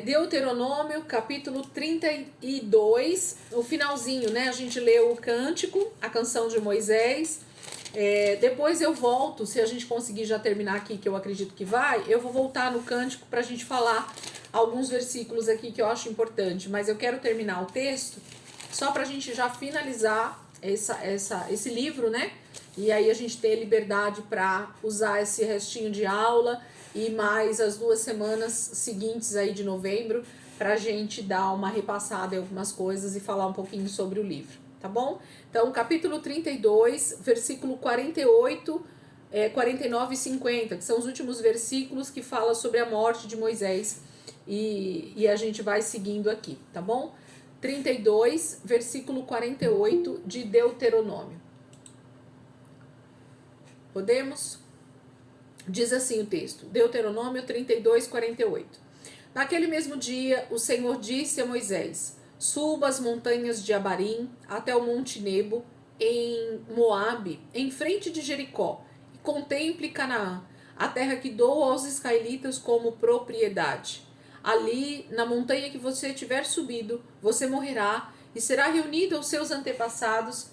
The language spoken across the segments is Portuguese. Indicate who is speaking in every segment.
Speaker 1: Deuteronômio, capítulo 32, o finalzinho, né? A gente leu o cântico, a canção de Moisés. Depois eu volto, se a gente conseguir já terminar aqui, que eu acredito que vai, eu vou voltar no cântico para a gente falar alguns versículos aqui que eu acho importante, mas eu quero terminar o texto só para a gente já finalizar esse livro, né? E aí a gente ter liberdade para usar esse restinho de aula e mais as 2 semanas seguintes aí de novembro para a gente dar uma repassada em algumas coisas e falar um pouquinho sobre o livro, tá bom? Então, capítulo 32, versículo 48, 49 e 50, que são os últimos versículos que falam sobre a morte de Moisés e a gente vai seguindo aqui, tá bom? 32, versículo 48 de Deuteronômio. Podemos? Diz assim o texto, Deuteronômio 32, 48. Naquele mesmo dia, o Senhor disse a Moisés: suba as montanhas de Abarim até o monte Nebo, em Moabe, em frente de Jericó, e contemple Canaã, a terra que dou aos israelitas como propriedade. Ali, na montanha que você tiver subido, você morrerá e será reunido aos seus antepassados,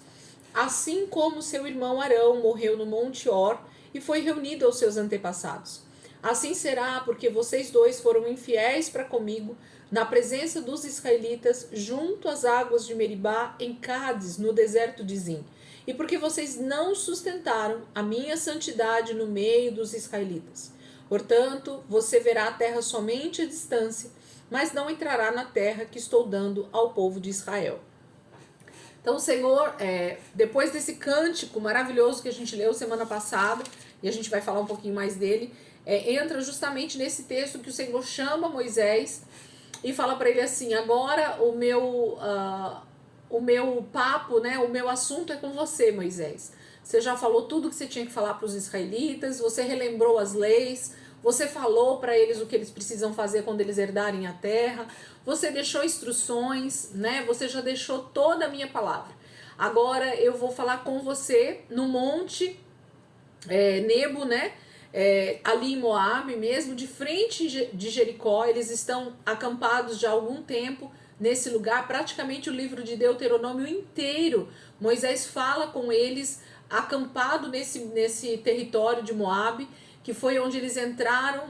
Speaker 1: assim como seu irmão Arão morreu no monte Hor e foi reunido aos seus antepassados. Assim será, porque vocês dois foram infiéis para comigo na presença dos israelitas junto às águas de Meribá em Cádiz, no deserto de Zim, e porque vocês não sustentaram a minha santidade no meio dos israelitas. Portanto, você verá a terra somente à distância, mas não entrará na terra que estou dando ao povo de Israel. Então o Senhor, depois desse cântico maravilhoso que a gente leu semana passada, e a gente vai falar um pouquinho mais dele, entra justamente nesse texto que o Senhor chama Moisés e fala para ele assim: agora o meu papo, né, o meu assunto é com você, Moisés. Você já falou tudo que você tinha que falar para os israelitas, você relembrou as leis, você falou para eles o que eles precisam fazer quando eles herdarem a terra, você deixou instruções, né? Você já deixou toda a minha palavra. Agora eu vou falar com você no monte Nebo, né? Ali em Moabe mesmo, de frente de Jericó. Eles estão acampados já há algum tempo nesse lugar, praticamente o livro de Deuteronômio inteiro. Moisés fala com eles acampado nesse território de Moabe, que foi onde eles entraram,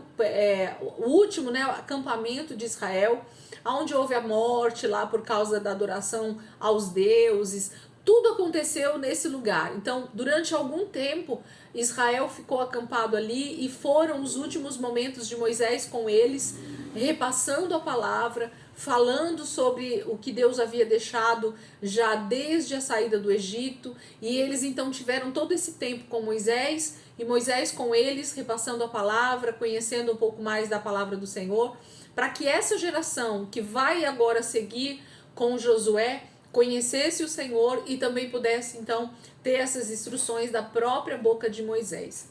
Speaker 1: o último, né, acampamento de Israel, onde houve a morte lá por causa da adoração aos deuses. Tudo aconteceu nesse lugar. Então, durante algum tempo, Israel ficou acampado ali e foram os últimos momentos de Moisés com eles, repassando a palavra, falando sobre o que Deus havia deixado já desde a saída do Egito. E eles então tiveram todo esse tempo com Moisés, e Moisés com eles, repassando a palavra, conhecendo um pouco mais da palavra do Senhor, para que essa geração que vai agora seguir com Josué conhecesse o Senhor e também pudesse então ter essas instruções da própria boca de Moisés.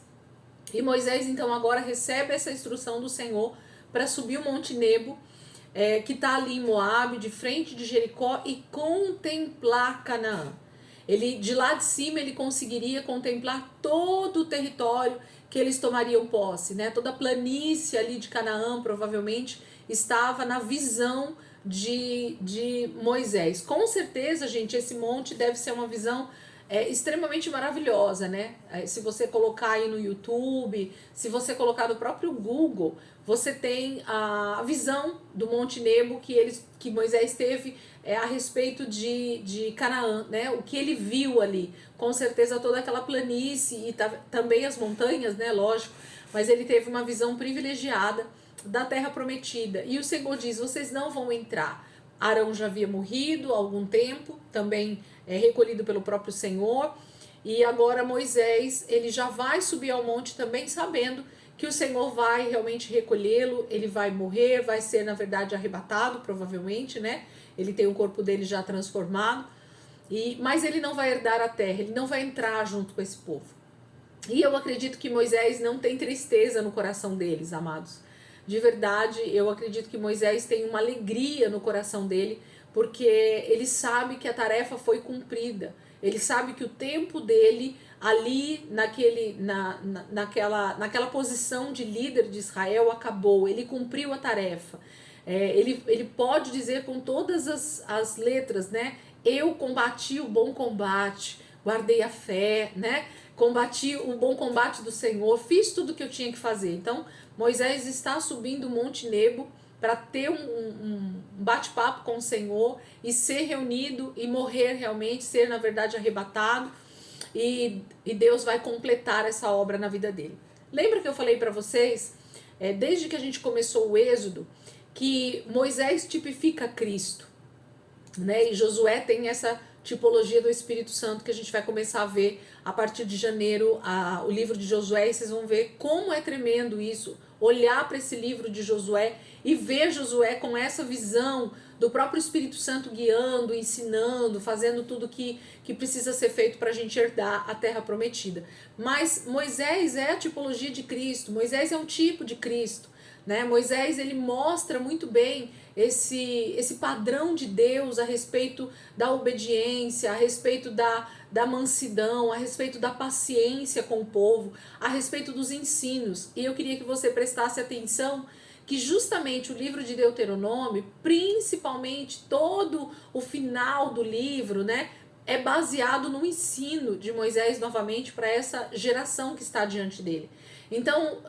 Speaker 1: E Moisés então agora recebe essa instrução do Senhor para subir o Monte Nebo, que está ali em Moabe, de frente de Jericó, e contemplar Canaã. Ele, de lá de cima, ele conseguiria contemplar todo o território que eles tomariam posse, né? Toda a planície ali de Canaã, provavelmente, estava na visão de Moisés. Com certeza, gente, esse monte deve ser uma visão extremamente maravilhosa, né? Se você colocar aí no YouTube, se você colocar no próprio Google, você tem a visão do Monte Nebo que Moisés teve a respeito de Canaã, né? O que ele viu ali, com certeza toda aquela planície e também as montanhas, né? Lógico, mas ele teve uma visão privilegiada da terra prometida. E o Senhor diz: vocês não vão entrar. Arão já havia morrido há algum tempo, também recolhido pelo próprio Senhor, e agora Moisés, ele já vai subir ao monte também sabendo que o Senhor vai realmente recolhê-lo, ele vai morrer, vai ser na verdade arrebatado, provavelmente, né? Ele tem o corpo dele já transformado, mas ele não vai herdar a terra, ele não vai entrar junto com esse povo. E eu acredito que Moisés não tem tristeza no coração deles, amados. De verdade, eu acredito que Moisés tem uma alegria no coração dele, porque ele sabe que a tarefa foi cumprida. Ele sabe que o tempo dele ali naquela posição de líder de Israel acabou. Ele cumpriu a tarefa. Ele pode dizer com todas as letras, né? Eu combati o bom combate, guardei a fé, né? Combati o bom combate do Senhor, fiz tudo o que eu tinha que fazer. Então, Moisés está subindo o Monte Nebo para ter um bate-papo com o Senhor e ser reunido e morrer realmente, ser na verdade arrebatado, e Deus vai completar essa obra na vida dele. Lembra que eu falei para vocês, desde que a gente começou o Êxodo, que Moisés tipifica Cristo, né? E Josué tem essa tipologia do Espírito Santo que a gente vai começar a ver a partir de janeiro, o livro de Josué, e vocês vão ver como é tremendo isso, olhar para esse livro de Josué e ver Josué com essa visão do próprio Espírito Santo guiando, ensinando, fazendo tudo que precisa ser feito para a gente herdar a terra prometida. Mas Moisés é a tipologia de Cristo, Moisés é um tipo de Cristo, né? Moisés, ele mostra muito bem esse padrão de Deus a respeito da obediência, a respeito da mansidão, a respeito da paciência com o povo, a respeito dos ensinos. E eu queria que você prestasse atenção que justamente o livro de Deuteronômio, principalmente todo o final do livro, né, é baseado no ensino de Moisés novamente para essa geração que está diante dele. Então,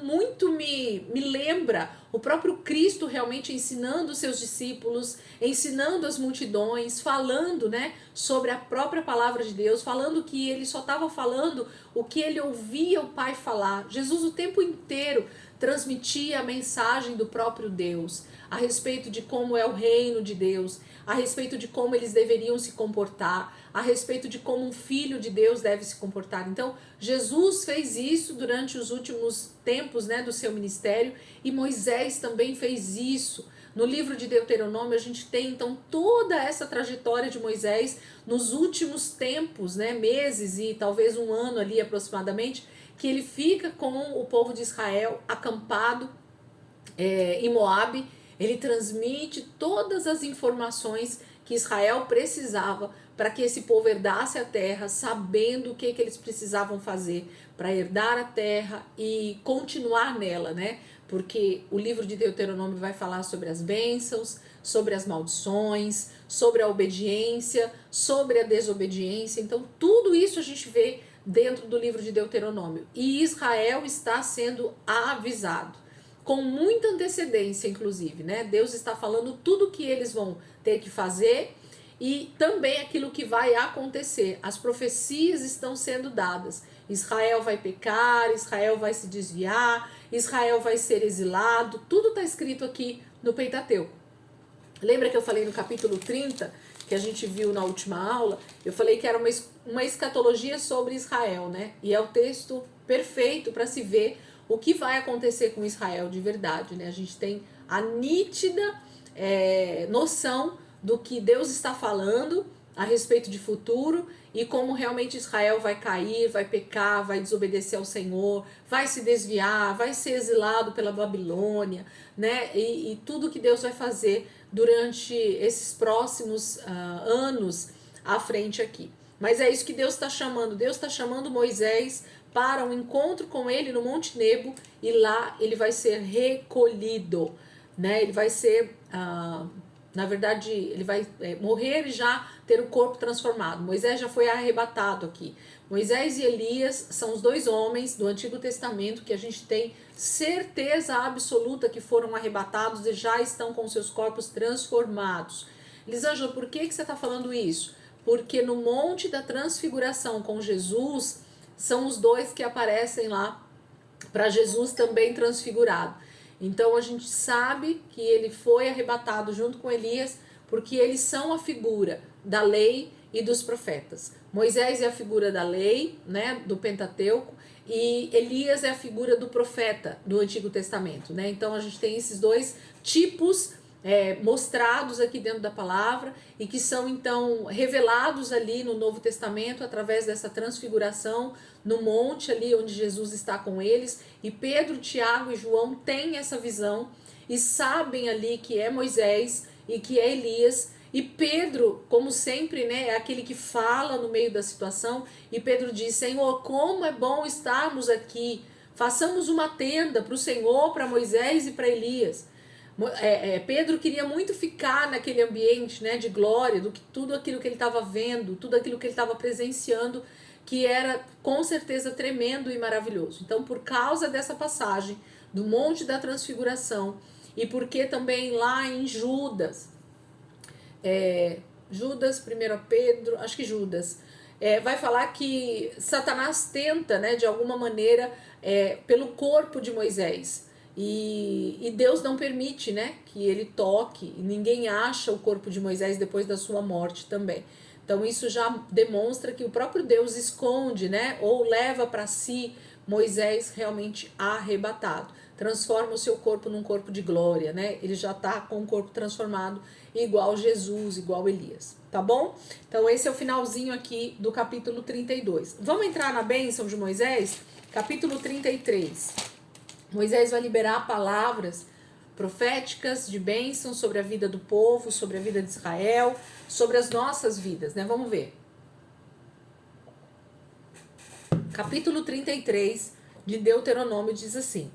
Speaker 1: muito me lembra o próprio Cristo realmente ensinando os seus discípulos, ensinando as multidões, falando, né, sobre a própria palavra de Deus, falando que ele só estava falando o que ele ouvia o Pai falar. Jesus o tempo inteiro transmitia a mensagem do próprio Deus, a respeito de como é o reino de Deus, a respeito de como eles deveriam se comportar, a respeito de como um filho de Deus deve se comportar. Então, Jesus fez isso durante os últimos tempos, né, do seu ministério, e Moisés também fez isso. No livro de Deuteronômio, a gente tem, então, toda essa trajetória de Moisés nos últimos tempos, né, meses e talvez um ano ali aproximadamente, que ele fica com o povo de Israel acampado em Moabe. Ele transmite todas as informações que Israel precisava para que esse povo herdasse a terra, sabendo o que eles precisavam fazer para herdar a terra e continuar nela, né? Porque o livro de Deuteronômio vai falar sobre as bênçãos, sobre as maldições, sobre a obediência, sobre a desobediência. Então, tudo isso a gente vê dentro do livro de Deuteronômio. E Israel está sendo avisado com muita antecedência, inclusive, né? Deus está falando tudo que eles vão ter que fazer e também aquilo que vai acontecer. As profecias estão sendo dadas. Israel vai pecar, Israel vai se desviar, Israel vai ser exilado. Tudo está escrito aqui no Pentateuco. Lembra que eu falei no capítulo 30, que a gente viu na última aula? Eu falei que era uma escatologia sobre Israel, né? E é o texto perfeito para se ver o que vai acontecer com Israel de verdade, né? A gente tem a nítida noção do que Deus está falando a respeito de futuro e como realmente Israel vai cair, vai pecar, vai desobedecer ao Senhor, vai se desviar, vai ser exilado pela Babilônia, né? E tudo que Deus vai fazer durante esses próximos anos à frente aqui. Mas é isso que Deus está chamando. Deus está chamando Moisés para um encontro com ele no Monte Nebo, e lá ele vai ser recolhido, né? Ele vai ser, na verdade, ele vai morrer e já ter o corpo transformado. Moisés já foi arrebatado aqui. Moisés e Elias são os dois homens do Antigo Testamento que a gente tem certeza absoluta que foram arrebatados e já estão com seus corpos transformados. Lisângela, por que você está falando isso? Porque no Monte da Transfiguração com Jesus, são os dois que aparecem lá para Jesus também transfigurado. Então a gente sabe que ele foi arrebatado junto com Elias, porque eles são a figura da lei e dos profetas. Moisés é a figura da lei, né, do Pentateuco, e Elias é a figura do profeta do Antigo Testamento, né? Então a gente tem esses dois tipos mostrados aqui dentro da palavra e que são então revelados ali no Novo Testamento através dessa transfiguração no monte ali onde Jesus está com eles, e Pedro, Tiago e João têm essa visão e sabem ali que é Moisés e que é Elias. E Pedro, como sempre, né, é aquele que fala no meio da situação, e Pedro diz: Senhor, como é bom estarmos aqui, façamos uma tenda para o Senhor, para Moisés e para Elias. Pedro queria muito ficar naquele ambiente, né, de glória, tudo aquilo que ele estava vendo, tudo aquilo que ele estava presenciando, que era com certeza tremendo e maravilhoso. Então, por causa dessa passagem do Monte da Transfiguração, e porque também lá em Judas, 1 Pedro, acho que Judas, vai falar que Satanás tenta, né, de alguma maneira, pelo corpo de Moisés. E Deus não permite, né, que ele toque, e ninguém acha o corpo de Moisés depois da sua morte também. Então isso já demonstra que o próprio Deus esconde, né, ou leva para si Moisés realmente arrebatado. Transforma o seu corpo num corpo de glória, né? Ele já está com o corpo transformado igual Jesus, igual Elias, tá bom? Então esse é o finalzinho aqui do capítulo 32. Vamos entrar na bênção de Moisés? Capítulo 33. Moisés vai liberar palavras proféticas de bênção sobre a vida do povo, sobre a vida de Israel, sobre as nossas vidas, né? Vamos ver. Capítulo 33 de Deuteronômio diz assim: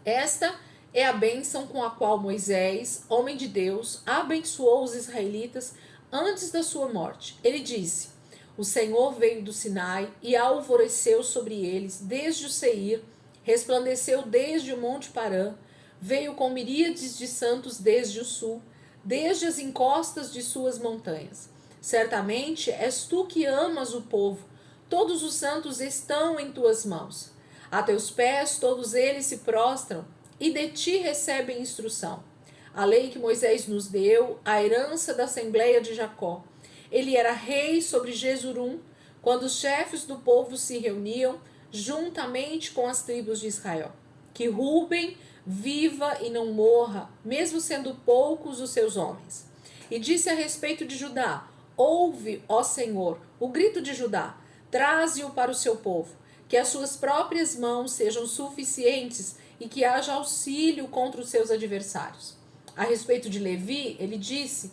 Speaker 1: esta é a bênção com a qual Moisés, homem de Deus, abençoou os israelitas antes da sua morte. Ele disse: o Senhor veio do Sinai e alvoreceu sobre eles desde o Seir, resplandeceu desde o Monte Parã, veio com miríades de santos desde o sul, desde as encostas de suas montanhas. Certamente és tu que amas o povo, todos os santos estão em tuas mãos. A teus pés todos eles se prostram e de ti recebem instrução. A lei que Moisés nos deu, a herança da Assembleia de Jacó. Ele era rei sobre Jesurum, quando os chefes do povo se reuniam, juntamente com as tribos de Israel. Que Ruben viva e não morra, mesmo sendo poucos os seus homens. E disse a respeito de Judá: ouve, ó Senhor, o grito de Judá, traze-o para o seu povo, que as suas próprias mãos sejam suficientes e que haja auxílio contra os seus adversários. A respeito de Levi, ele disse: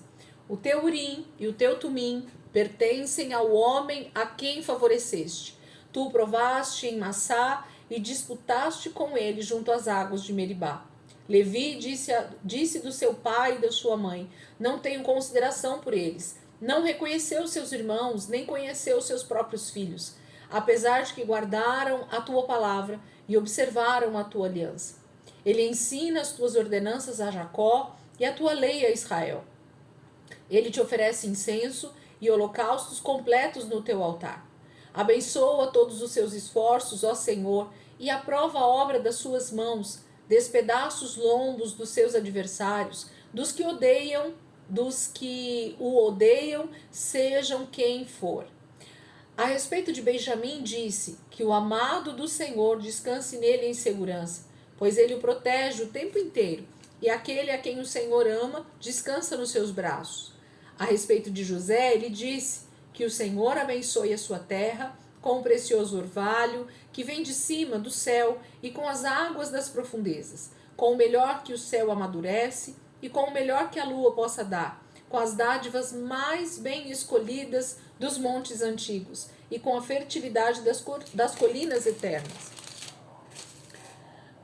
Speaker 1: o teu Urim e o teu Tumim pertencem ao homem a quem favoreceste. Tu o provaste em Massá e disputaste com ele junto às águas de Meribá. Levi disse do seu pai e da sua mãe: não tenho consideração por eles. Não reconheceu seus irmãos, nem conheceu seus próprios filhos, apesar de que guardaram a tua palavra e observaram a tua aliança. Ele ensina as tuas ordenanças a Jacó e a tua lei a Israel. Ele te oferece incenso e holocaustos completos no teu altar. Abençoa todos os seus esforços, ó Senhor, e aprova a obra das suas mãos. Despedaça os lombos dos seus adversários, dos que o odeiam, sejam quem for. A respeito de Benjamim disse que o amado do Senhor descanse nele em segurança, pois ele o protege o tempo inteiro, e aquele a quem o Senhor ama descansa nos seus braços. A respeito de José, ele disse que o Senhor abençoe a sua terra com o precioso orvalho que vem de cima do céu e com as águas das profundezas, com o melhor que o céu amadurece e com o melhor que a lua possa dar, com as dádivas mais bem escolhidas dos montes antigos e com a fertilidade das colinas eternas,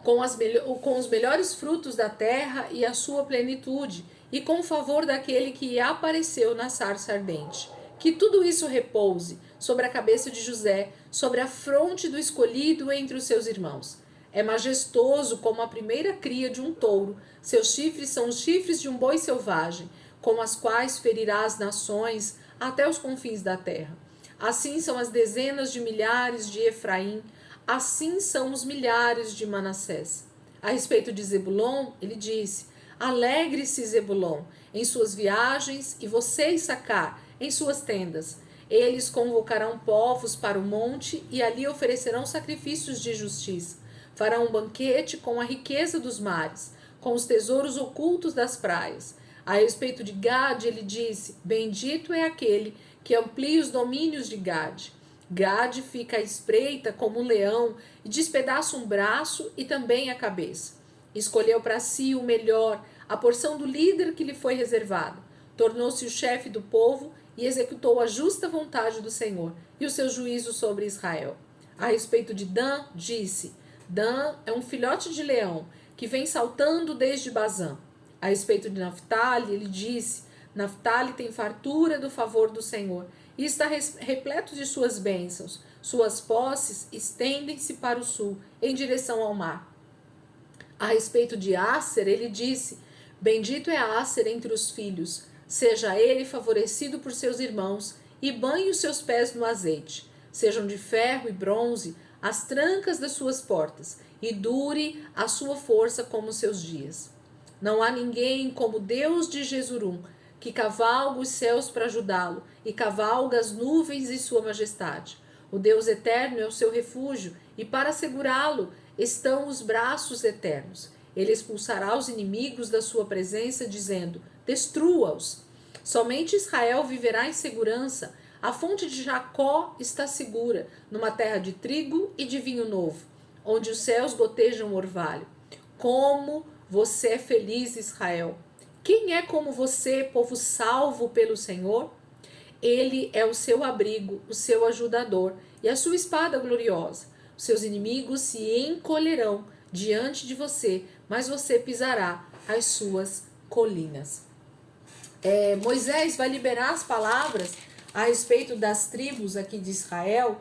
Speaker 1: com os melhores frutos da terra e a sua plenitude, e com o favor daquele que apareceu na sarça ardente. Que tudo isso repouse sobre a cabeça de José, sobre a fronte do escolhido entre os seus irmãos. É majestoso como a primeira cria de um touro, seus chifres são os chifres de um boi selvagem, com as quais ferirá as nações até os confins da terra. Assim são as dezenas de milhares de Efraim, assim são os milhares de Manassés. A respeito de Zebulon, ele disse: alegre-se Zebulon em suas viagens e você, Issacar, em suas tendas. Eles convocarão povos para o monte e ali oferecerão sacrifícios de justiça. Farão um banquete com a riqueza dos mares, com os tesouros ocultos das praias. A respeito de Gade, ele disse: bendito é aquele que amplia os domínios de Gade. Gade fica à espreita como um leão e despedaça um braço e também a cabeça. Escolheu para si o melhor, a porção do líder que lhe foi reservada. Tornou-se o chefe do povo e executou a justa vontade do Senhor e o seu juízo sobre Israel. A respeito de Dan, disse: Dan é um filhote de leão que vem saltando desde Bazã. A respeito de Naftali, ele disse: Naftali tem fartura do favor do Senhor e está repleto de suas bênçãos. Suas posses estendem-se para o sul, em direção ao mar. A respeito de Asser, ele disse: Bendito é Asser entre os filhos, seja ele favorecido por seus irmãos e banhe os seus pés no azeite. Sejam de ferro e bronze as trancas das suas portas, e dure a sua força como seus dias. Não há ninguém como Deus de Jesurum, que cavalga os céus para ajudá-lo, e cavalga as nuvens em sua majestade. O Deus eterno é o seu refúgio, e para segurá-lo estão os braços eternos. Ele expulsará os inimigos da sua presença, dizendo: destrua-os. Somente Israel viverá em segurança. A fonte de Jacó está segura, numa terra de trigo e de vinho novo, onde os céus gotejam orvalho. Como você é feliz, Israel! Quem é como você, povo salvo pelo Senhor? Ele é o seu abrigo, o seu ajudador e a sua espada gloriosa. Os seus inimigos se encolherão diante de você, mas você pisará as suas colinas. Moisés vai liberar as palavras a respeito das tribos aqui de Israel,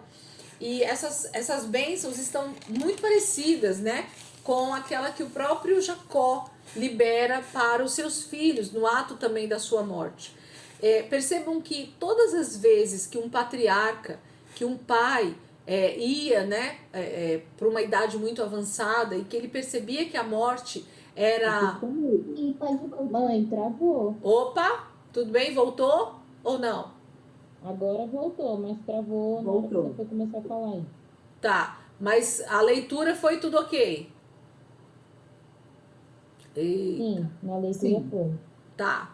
Speaker 1: e essas bênçãos estão muito parecidas, né, com aquela que o próprio Jacó libera para os seus filhos, no ato também da sua morte. Percebam que todas as vezes que um patriarca, que um pai ia, né, para uma idade muito avançada e que ele percebia que a morte era...
Speaker 2: Mãe, travou.
Speaker 1: Opa, tudo bem? Voltou ou não?
Speaker 2: Agora voltou, mas travou na hora que você foi começar a falar aí.
Speaker 1: Tá, mas a leitura foi tudo ok?
Speaker 2: Sim, na leitura foi.
Speaker 1: Tá,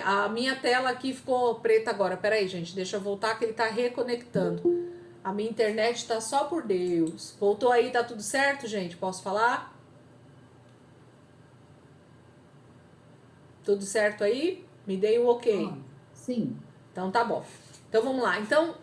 Speaker 1: a minha tela aqui ficou preta agora. Peraí, gente, deixa eu voltar que ele tá reconectando. A minha internet tá só por Deus. Voltou aí, tá tudo certo, gente? Posso falar? Tudo certo aí? Me dei um ok.
Speaker 3: Sim.
Speaker 1: Então tá bom. Então vamos lá. Então,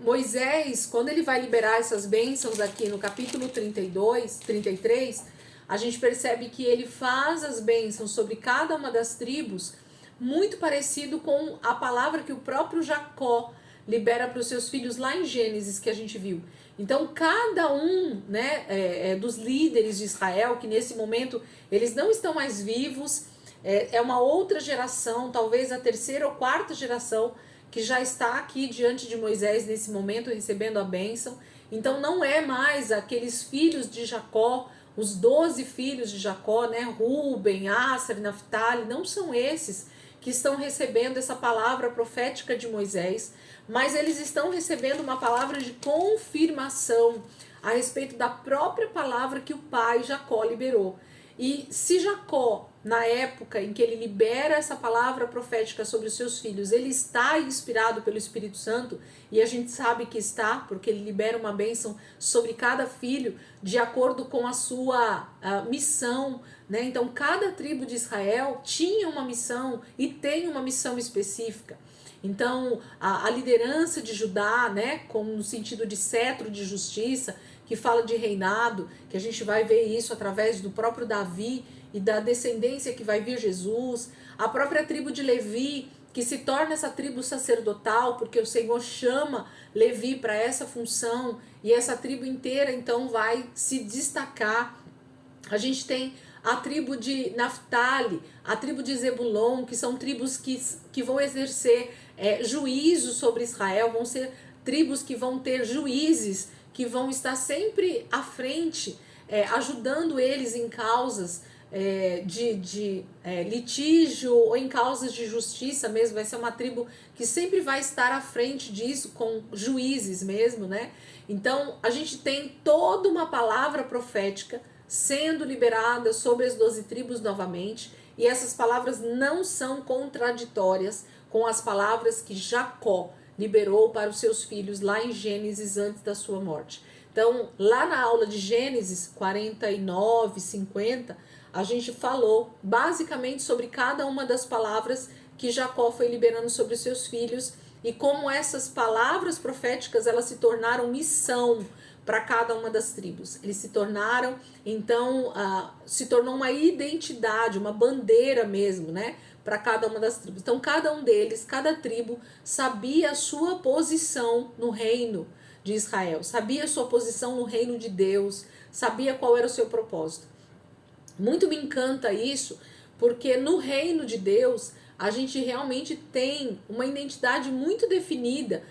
Speaker 1: Moisés, quando ele vai liberar essas bênçãos aqui no capítulo 32, 33, a gente percebe que ele faz as bênçãos sobre cada uma das tribos muito parecido com a palavra que o próprio Jacó libera para os seus filhos lá em Gênesis, que a gente viu. Então, cada um, né, dos líderes de Israel, que nesse momento eles não estão mais vivos, é uma outra geração, talvez a terceira ou quarta geração, que já está aqui diante de Moisés nesse momento recebendo a bênção. Então não é mais aqueles filhos de Jacó, os 12 filhos de Jacó, né? Ruben, Asser, Naftali, não são esses que estão recebendo essa palavra profética de Moisés, mas eles estão recebendo uma palavra de confirmação a respeito da própria palavra que o pai Jacó liberou. E se Jacó, na época em que ele libera essa palavra profética sobre os seus filhos, ele está inspirado pelo Espírito Santo, e a gente sabe que está, porque ele libera uma bênção sobre cada filho, de acordo com a sua missão, né? Então, cada tribo de Israel tinha uma missão e tem uma missão específica. Então, a liderança de Judá, né, como no sentido de cetro de justiça, que fala de reinado, que a gente vai ver isso através do próprio Davi e da descendência que vai vir Jesus, a própria tribo de Levi, que se torna essa tribo sacerdotal, porque o Senhor chama Levi para essa função, e essa tribo inteira então vai se destacar. A gente tem a tribo de Naftali, a tribo de Zebulon, que são tribos que vão exercer juízo sobre Israel, vão ser tribos que vão ter juízes, que vão estar sempre à frente, ajudando eles em causas de litígio ou em causas de justiça mesmo. Vai ser uma tribo que sempre vai estar à frente disso, com juízes mesmo, né? Então, a gente tem toda uma palavra profética sendo liberada sobre as 12 tribos novamente, e essas palavras não são contraditórias com as palavras que Jacó liberou para os seus filhos lá em Gênesis antes da sua morte. Então, lá na aula de Gênesis 49, 50, a gente falou basicamente sobre cada uma das palavras que Jacó foi liberando sobre os seus filhos, e como essas palavras proféticas elas se tornaram missão para cada uma das tribos. Eles se tornaram, então, se tornou uma identidade, uma bandeira mesmo, né, para cada uma das tribos. Então, cada um deles, cada tribo, sabia a sua posição no reino de Israel, sabia a sua posição no reino de Deus, sabia qual era o seu propósito. Muito me encanta isso, porque no reino de Deus, a gente realmente tem uma identidade muito definida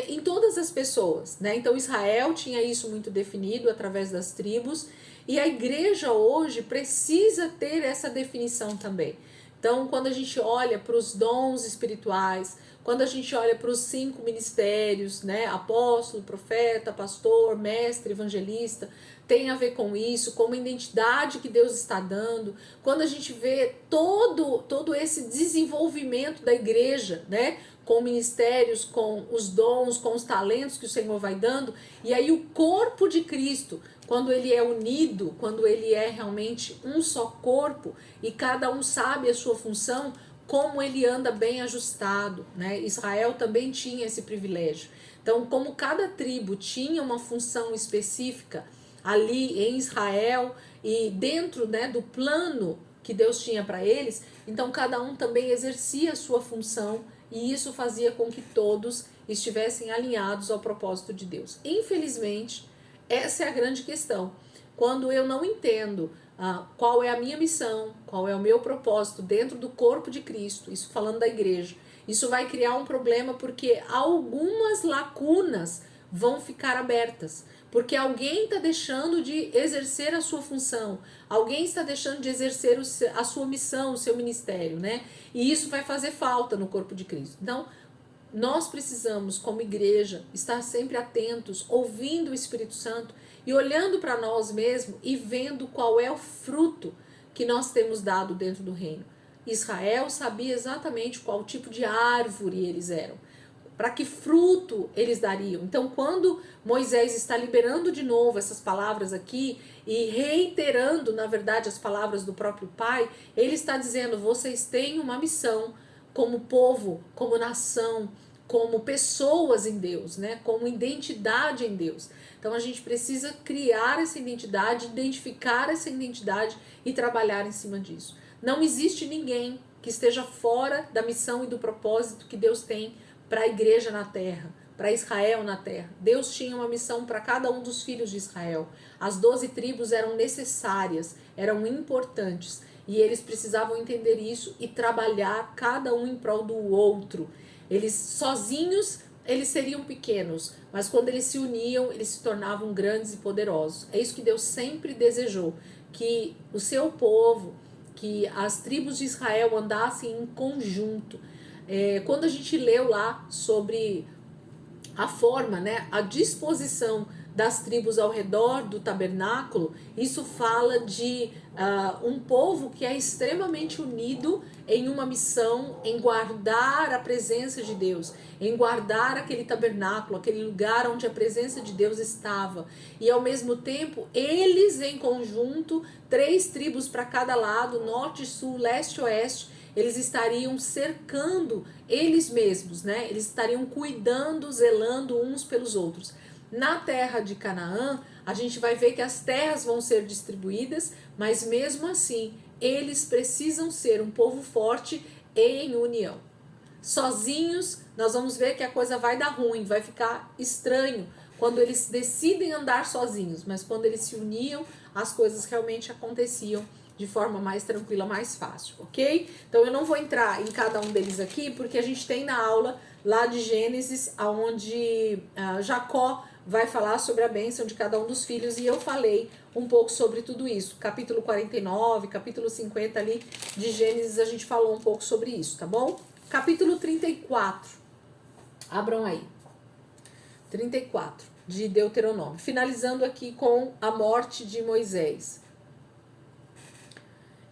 Speaker 1: em todas as pessoas, né? Então Israel tinha isso muito definido através das tribos, e a igreja hoje precisa ter essa definição também. Então, quando a gente olha para os dons espirituais, quando a gente olha para os 5 ministérios, né? Apóstolo, profeta, pastor, mestre, evangelista, tem a ver com isso, com a identidade que Deus está dando. Quando a gente vê todo esse desenvolvimento da igreja, né? Com ministérios, com os dons, com os talentos que o Senhor vai dando, e aí o corpo de Cristo, quando ele é unido, quando ele é realmente um só corpo, e cada um sabe a sua função, como ele anda bem ajustado, né? Israel também tinha esse privilégio. Então, como cada tribo tinha uma função específica ali em Israel e dentro, né, do plano que Deus tinha para eles, então cada um também exercia a sua função, e isso fazia com que todos estivessem alinhados ao propósito de Deus. Infelizmente, essa é a grande questão. Quando eu não entendo qual é a minha missão, qual é o meu propósito dentro do corpo de Cristo, isso falando da igreja, isso vai criar um problema, porque algumas lacunas vão ficar abertas, porque alguém está deixando de exercer a sua função, alguém está deixando de exercer a sua missão, o seu ministério, né? E isso vai fazer falta no corpo de Cristo. Então, nós precisamos, como igreja, estar sempre atentos, ouvindo o Espírito Santo e olhando para nós mesmos e vendo qual é o fruto que nós temos dado dentro do reino. Israel sabia exatamente qual tipo de árvore eles eram, para que fruto eles dariam. Então, quando Moisés está liberando de novo essas palavras aqui e reiterando, na verdade, as palavras do próprio Pai, ele está dizendo: vocês têm uma missão como povo, como nação, como pessoas em Deus, né? Como identidade em Deus. Então, a gente precisa criar essa identidade, identificar essa identidade e trabalhar em cima disso. Não existe ninguém que esteja fora da missão e do propósito que Deus tem para a igreja na terra, para Israel na terra. Deus tinha uma missão para cada um dos filhos de Israel. As 12 tribos eram necessárias, eram importantes, e eles precisavam entender isso e trabalhar cada um em prol do outro. Eles sozinhos, eles seriam pequenos, mas quando eles se uniam, eles se tornavam grandes e poderosos. É isso que Deus sempre desejou, que o seu povo, que as tribos de Israel andassem em conjunto. Quando a gente leu lá sobre a forma, né, a disposição das tribos ao redor do tabernáculo, isso fala de um povo que é extremamente unido em uma missão, em guardar a presença de Deus, em guardar aquele tabernáculo, aquele lugar onde a presença de Deus estava. E ao mesmo tempo, eles em conjunto, 3 tribos para cada lado, norte, sul, leste, oeste, eles estariam cercando eles mesmos, né? Eles estariam cuidando, zelando uns pelos outros. Na terra de Canaã, a gente vai ver que as terras vão ser distribuídas, mas mesmo assim, eles precisam ser um povo forte em união. Sozinhos, nós vamos ver que a coisa vai dar ruim, vai ficar estranho quando eles decidem andar sozinhos, mas quando eles se uniam, as coisas realmente aconteciam de forma mais tranquila, mais fácil, ok? Então eu não vou entrar em cada um deles aqui, porque a gente tem na aula lá de Gênesis, onde Jacó vai falar sobre a bênção de cada um dos filhos, e eu falei um pouco sobre tudo isso. Capítulo 49, capítulo 50 ali de Gênesis, a gente falou um pouco sobre isso, tá bom? Capítulo 34, abram aí, 34 de Deuteronômio, finalizando aqui com a morte de Moisés.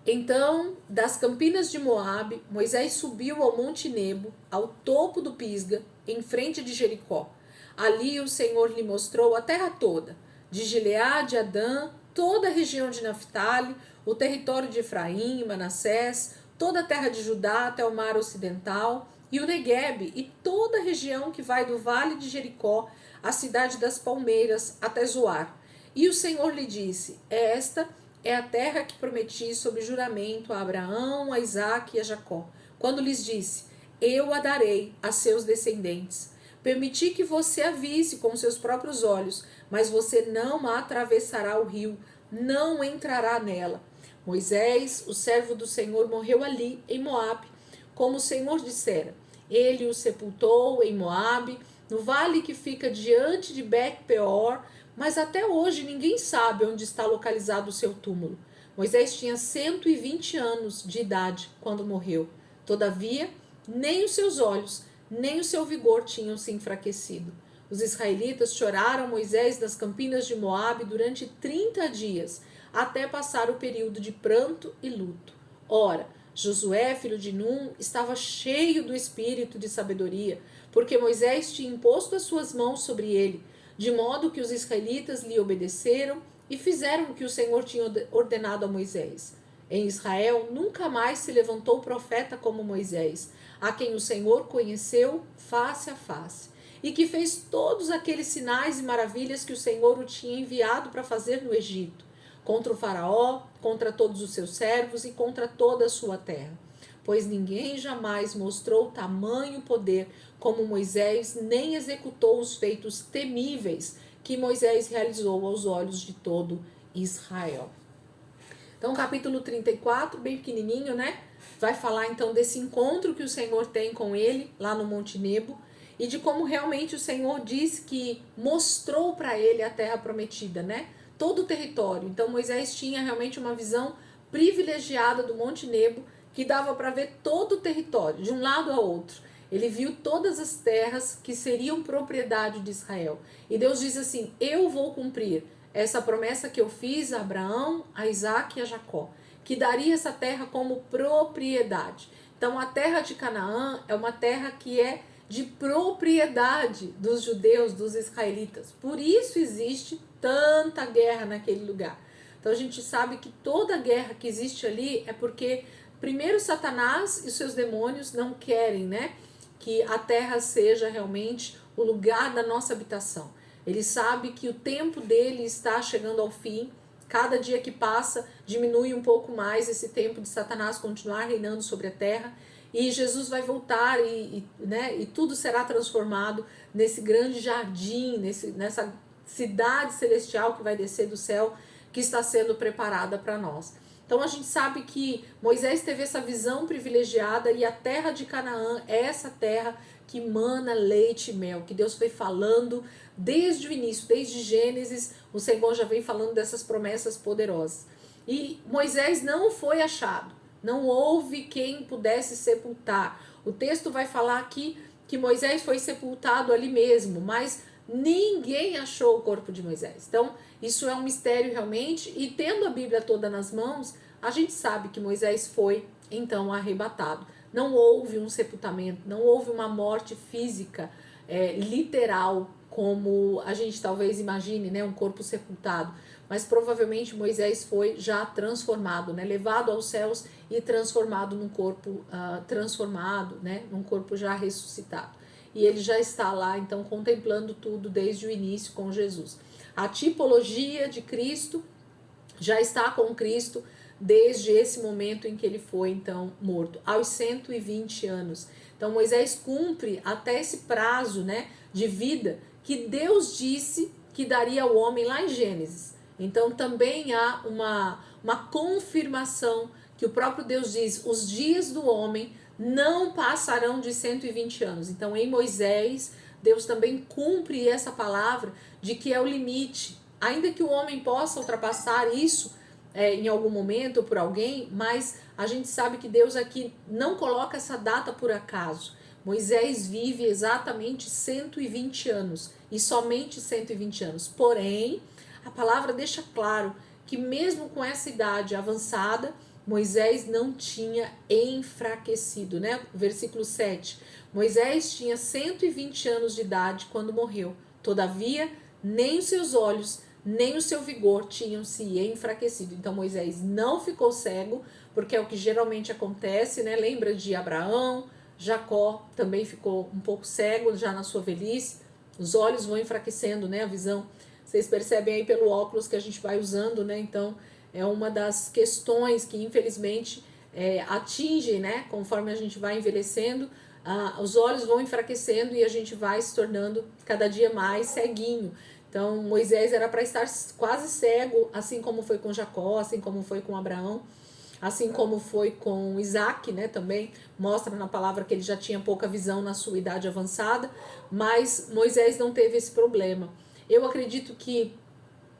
Speaker 1: Então, das campinas de Moabe, Moisés subiu ao Monte Nebo, ao topo do Pisga, em frente de Jericó. Ali o Senhor lhe mostrou a terra toda, de Gileade, Adã, toda a região de Naftali, o território de Efraim e Manassés, toda a terra de Judá até o mar ocidental, e o Neguebe, e toda a região que vai do vale de Jericó, à cidade das palmeiras, até Zoar. E o Senhor lhe disse: esta é a terra que prometi sob juramento a Abraão, a Isaque e a Jacó, quando lhes disse: eu a darei a seus descendentes. Permiti que você a visse com seus próprios olhos, mas você não atravessará o rio, não entrará nela. Moisés, o servo do Senhor, morreu ali, em Moabe, como o Senhor dissera. Ele o sepultou em Moabe, no vale que fica diante de Bet-peor, mas até hoje ninguém sabe onde está localizado o seu túmulo. Moisés tinha 120 anos de idade quando morreu. Todavia, nem os seus olhos, nem o seu vigor tinham se enfraquecido. Os israelitas choraram Moisés nas campinas de Moabe durante 30 dias, até passar o período de pranto e luto. Ora, Josué, filho de Num, estava cheio do espírito de sabedoria, porque Moisés tinha imposto as suas mãos sobre ele, de modo que os israelitas lhe obedeceram e fizeram o que o Senhor tinha ordenado a Moisés. Em Israel nunca mais se levantou profeta como Moisés, a quem o Senhor conheceu face a face, e que fez todos aqueles sinais e maravilhas que o Senhor o tinha enviado para fazer no Egito, contra o faraó, contra todos os seus servos e contra toda a sua terra. Pois ninguém jamais mostrou tamanho poder como Moisés, nem executou os feitos temíveis que Moisés realizou aos olhos de todo Israel. Então, capítulo 34, bem pequenininho, né? Vai falar então desse encontro que o Senhor tem com ele lá no Monte Nebo e de como realmente o Senhor diz que mostrou para ele a terra prometida, né? Todo o território. Então, Moisés tinha realmente uma visão privilegiada do Monte Nebo, que dava para ver todo o território, de um lado a outro. Ele viu todas as terras que seriam propriedade de Israel. E Deus diz assim: eu vou cumprir essa promessa que eu fiz a Abraão, a Isaque e a Jacó, que daria essa terra como propriedade. Então, a terra de Canaã é uma terra que é de propriedade dos judeus, dos israelitas. Por isso existe tanta guerra naquele lugar. Então, a gente sabe que toda guerra que existe ali é porque primeiro Satanás e seus demônios não querem, né, que a terra seja realmente o lugar da nossa habitação. Ele sabe que o tempo dele está chegando ao fim. Cada dia que passa diminui um pouco mais esse tempo de Satanás continuar reinando sobre a terra. E Jesus vai voltar e tudo será transformado nesse grande jardim, nessa cidade celestial que vai descer do céu, que está sendo preparada para nós. Então a gente sabe que Moisés teve essa visão privilegiada e a terra de Canaã é essa terra que mana leite e mel, que Deus foi falando desde o início, desde Gênesis, o Senhor já vem falando dessas promessas poderosas. E Moisés não foi achado, não houve quem pudesse sepultar. O texto vai falar aqui que Moisés foi sepultado ali mesmo, mas ninguém achou o corpo de Moisés. Então, isso é um mistério realmente, e tendo a Bíblia toda nas mãos, a gente sabe que Moisés foi, então, arrebatado. Não houve um sepultamento, não houve uma morte física, literal, como a gente talvez imagine, né, um corpo sepultado. Mas provavelmente Moisés foi já transformado, né, levado aos céus e transformado num corpo transformado, né, num corpo já ressuscitado. E ele já está lá, então, contemplando tudo desde o início com Jesus. A tipologia de Cristo já está com Cristo desde esse momento em que ele foi, então, morto, aos 120 anos. Então, Moisés cumpre até esse prazo, né, de vida que Deus disse que daria ao homem lá em Gênesis. Então, também há uma confirmação que o próprio Deus diz: os dias do homem não passarão de 120 anos. Então, em Moisés, Deus também cumpre essa palavra de que é o limite. Ainda que o homem possa ultrapassar isso em algum momento ou por alguém, mas a gente sabe que Deus aqui não coloca essa data por acaso. Moisés vive exatamente 120 anos e somente 120 anos. Porém, a palavra deixa claro que mesmo com essa idade avançada, Moisés não tinha enfraquecido, né? Versículo 7. Moisés tinha 120 anos de idade quando morreu. Todavia, nem os seus olhos, nem o seu vigor tinham se enfraquecido. Então, Moisés não ficou cego, porque é o que geralmente acontece, né? Lembra de Abraão, Jacó também ficou um pouco cego já na sua velhice, os olhos vão enfraquecendo, né, a visão. Vocês percebem aí pelo óculos que a gente vai usando, né? Então é uma das questões que infelizmente atinge, né? Conforme a gente vai envelhecendo, os olhos vão enfraquecendo e a gente vai se tornando cada dia mais ceguinho. Então Moisés era para estar quase cego, assim como foi com Jacó, assim como foi com Abraão, assim como foi com Isaac, né? Também mostra na palavra que ele já tinha pouca visão na sua idade avançada, mas Moisés não teve esse problema. Eu acredito que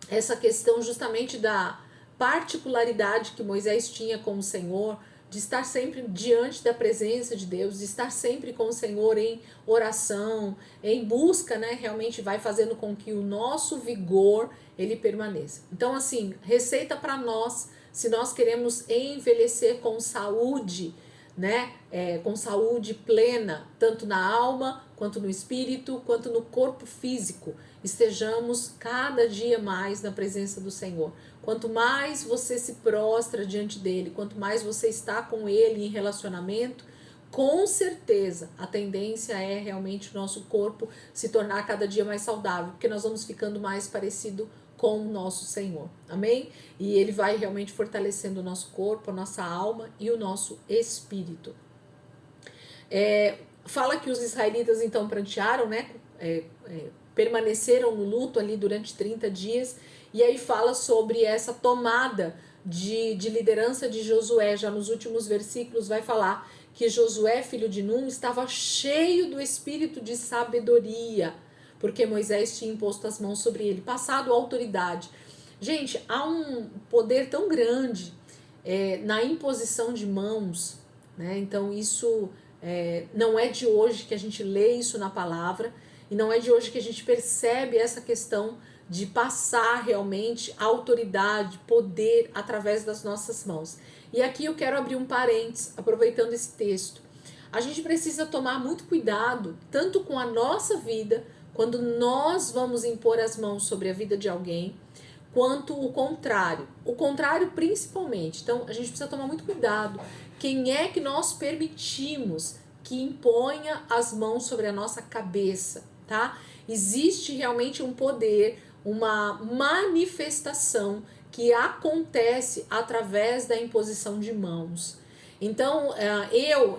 Speaker 1: essa questão justamente da particularidade que Moisés tinha com o Senhor, de estar sempre diante da presença de Deus, de estar sempre com o Senhor em oração, em busca, né, realmente vai fazendo com que o nosso vigor ele permaneça. Então, assim, receita para nós, se nós queremos envelhecer com saúde, né, com saúde plena, tanto na alma, quanto no espírito, quanto no corpo físico, estejamos cada dia mais na presença do Senhor. Quanto mais você se prostra diante dele, quanto mais você está com ele em relacionamento, com certeza a tendência é realmente o nosso corpo se tornar cada dia mais saudável, porque nós vamos ficando mais parecido com o nosso Senhor, amém? E ele vai realmente fortalecendo o nosso corpo, a nossa alma e o nosso espírito. Fala que os israelitas então prantearam, né? Permaneceram no luto ali durante 30 dias, e aí fala sobre essa tomada de liderança de Josué. Já nos últimos versículos vai falar que Josué, filho de Num, estava cheio do espírito de sabedoria, porque Moisés tinha imposto as mãos sobre ele, passado a autoridade. Gente, há um poder tão grande na imposição de mãos, né? Então isso não é de hoje que a gente lê isso na palavra, e não é de hoje que a gente percebe essa questão de passar realmente autoridade, poder através das nossas mãos. E aqui eu quero abrir um parênteses, aproveitando esse texto. A gente precisa tomar muito cuidado, tanto com a nossa vida, quando nós vamos impor as mãos sobre a vida de alguém, quanto o contrário. O contrário principalmente. Então, a gente precisa tomar muito cuidado. Quem é que nós permitimos que imponha as mãos sobre a nossa cabeça, tá? Existe realmente um poder, uma manifestação que acontece através da imposição de mãos. Então,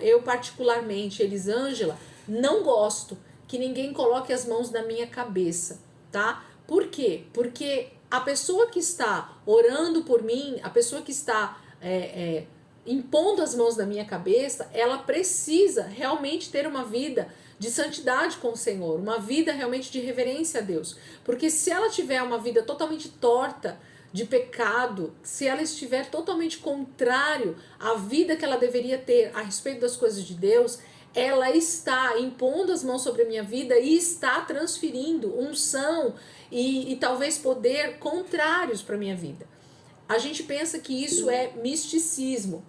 Speaker 1: eu particularmente, Elisângela, não gosto que ninguém coloque as mãos na minha cabeça, tá? Por quê? Porque a pessoa que está orando por mim, a pessoa que está impondo as mãos na minha cabeça, ela precisa realmente ter uma vida de santidade com o Senhor, uma vida realmente de reverência a Deus. Porque se ela tiver uma vida totalmente torta, de pecado, se ela estiver totalmente contrário à vida que ela deveria ter a respeito das coisas de Deus, ela está impondo as mãos sobre a minha vida e está transferindo unção e talvez poder contrários para a minha vida. A gente pensa que isso é misticismo,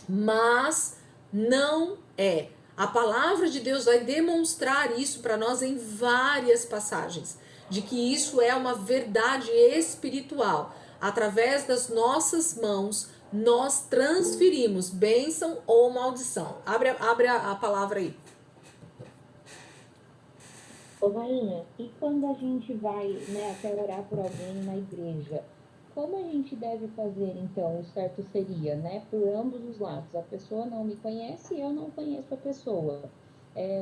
Speaker 1: mas não é. A palavra de Deus vai demonstrar isso para nós em várias passagens, de que isso é uma verdade espiritual. Através das nossas mãos, nós transferimos bênção ou maldição. Abre a palavra aí.
Speaker 2: Ô, Rainha, e quando a gente vai, né, até orar por alguém na igreja, como a gente deve fazer, então? O certo seria, né, por ambos os lados. A pessoa não me conhece e eu não conheço a pessoa.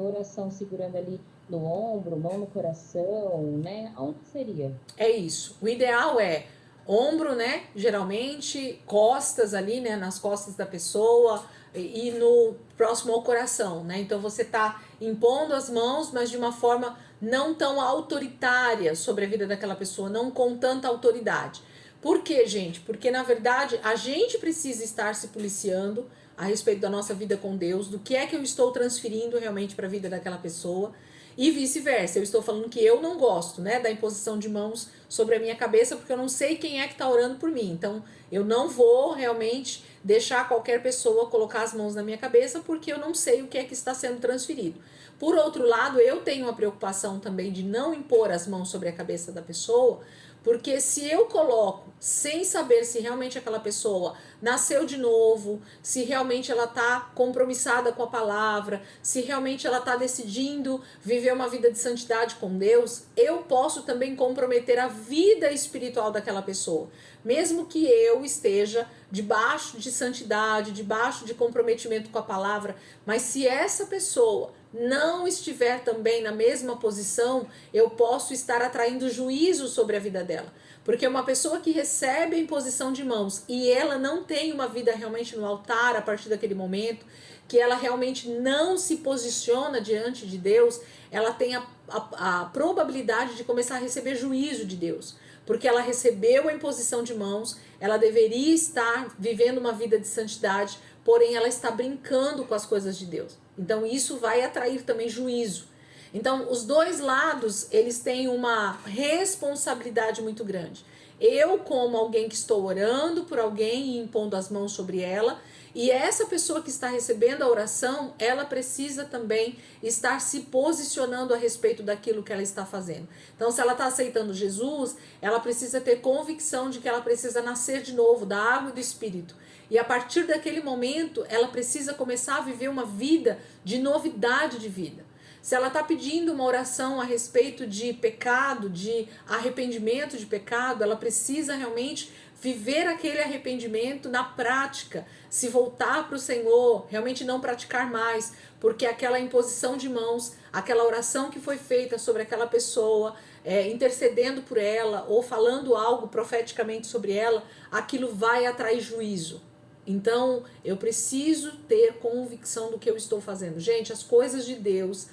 Speaker 2: Oração segurando ali no ombro, mão no coração, né? Aonde seria?
Speaker 1: É isso. O ideal é ombro, né? Geralmente, costas ali, né? Nas costas da pessoa e no próximo ao coração, né? Então você tá impondo as mãos, mas de uma forma não tão autoritária sobre a vida daquela pessoa, não com tanta autoridade. Por quê, gente? Porque na verdade a gente precisa estar se policiando a respeito da nossa vida com Deus, do que é que eu estou transferindo realmente para a vida daquela pessoa. E vice-versa, eu estou falando que eu não gosto, né, da imposição de mãos sobre a minha cabeça, porque eu não sei quem é que está orando por mim. Então, eu não vou realmente deixar qualquer pessoa colocar as mãos na minha cabeça, porque eu não sei o que é que está sendo transferido. Por outro lado, eu tenho uma preocupação também de não impor as mãos sobre a cabeça da pessoa, Porque se eu coloco sem saber se realmente aquela pessoa nasceu de novo, se realmente ela está compromissada com a palavra, se realmente ela está decidindo viver uma vida de santidade com Deus, eu posso também comprometer a vida espiritual daquela pessoa. Mesmo que eu esteja debaixo de santidade, debaixo de comprometimento com a palavra, mas se essa pessoa não estiver também na mesma posição, eu posso estar atraindo juízo sobre a vida dela. Porque uma pessoa que recebe a imposição de mãos e ela não tem uma vida realmente no altar a partir daquele momento, que ela realmente não se posiciona diante de Deus, ela tem a probabilidade de começar a receber juízo de Deus. Porque ela recebeu a imposição de mãos, ela deveria estar vivendo uma vida de santidade, porém ela está brincando com as coisas de Deus. Então isso vai atrair também juízo. Então os dois lados, eles têm uma responsabilidade muito grande. Eu, como alguém que estou orando por alguém e impondo as mãos sobre ela, e essa pessoa que está recebendo a oração, ela precisa também estar se posicionando a respeito daquilo que ela está fazendo. Então, se ela está aceitando Jesus, ela precisa ter convicção de que ela precisa nascer de novo da água e do Espírito. E a partir daquele momento, ela precisa começar a viver uma vida de novidade de vida. Se ela está pedindo uma oração a respeito de pecado, de arrependimento de pecado, ela precisa realmente viver aquele arrependimento na prática, se voltar para o Senhor, realmente não praticar mais, porque aquela imposição de mãos, aquela oração que foi feita sobre aquela pessoa, intercedendo por ela ou falando algo profeticamente sobre ela, aquilo vai atrair juízo. Então, eu preciso ter convicção do que eu estou fazendo. Gente, as coisas de Deus,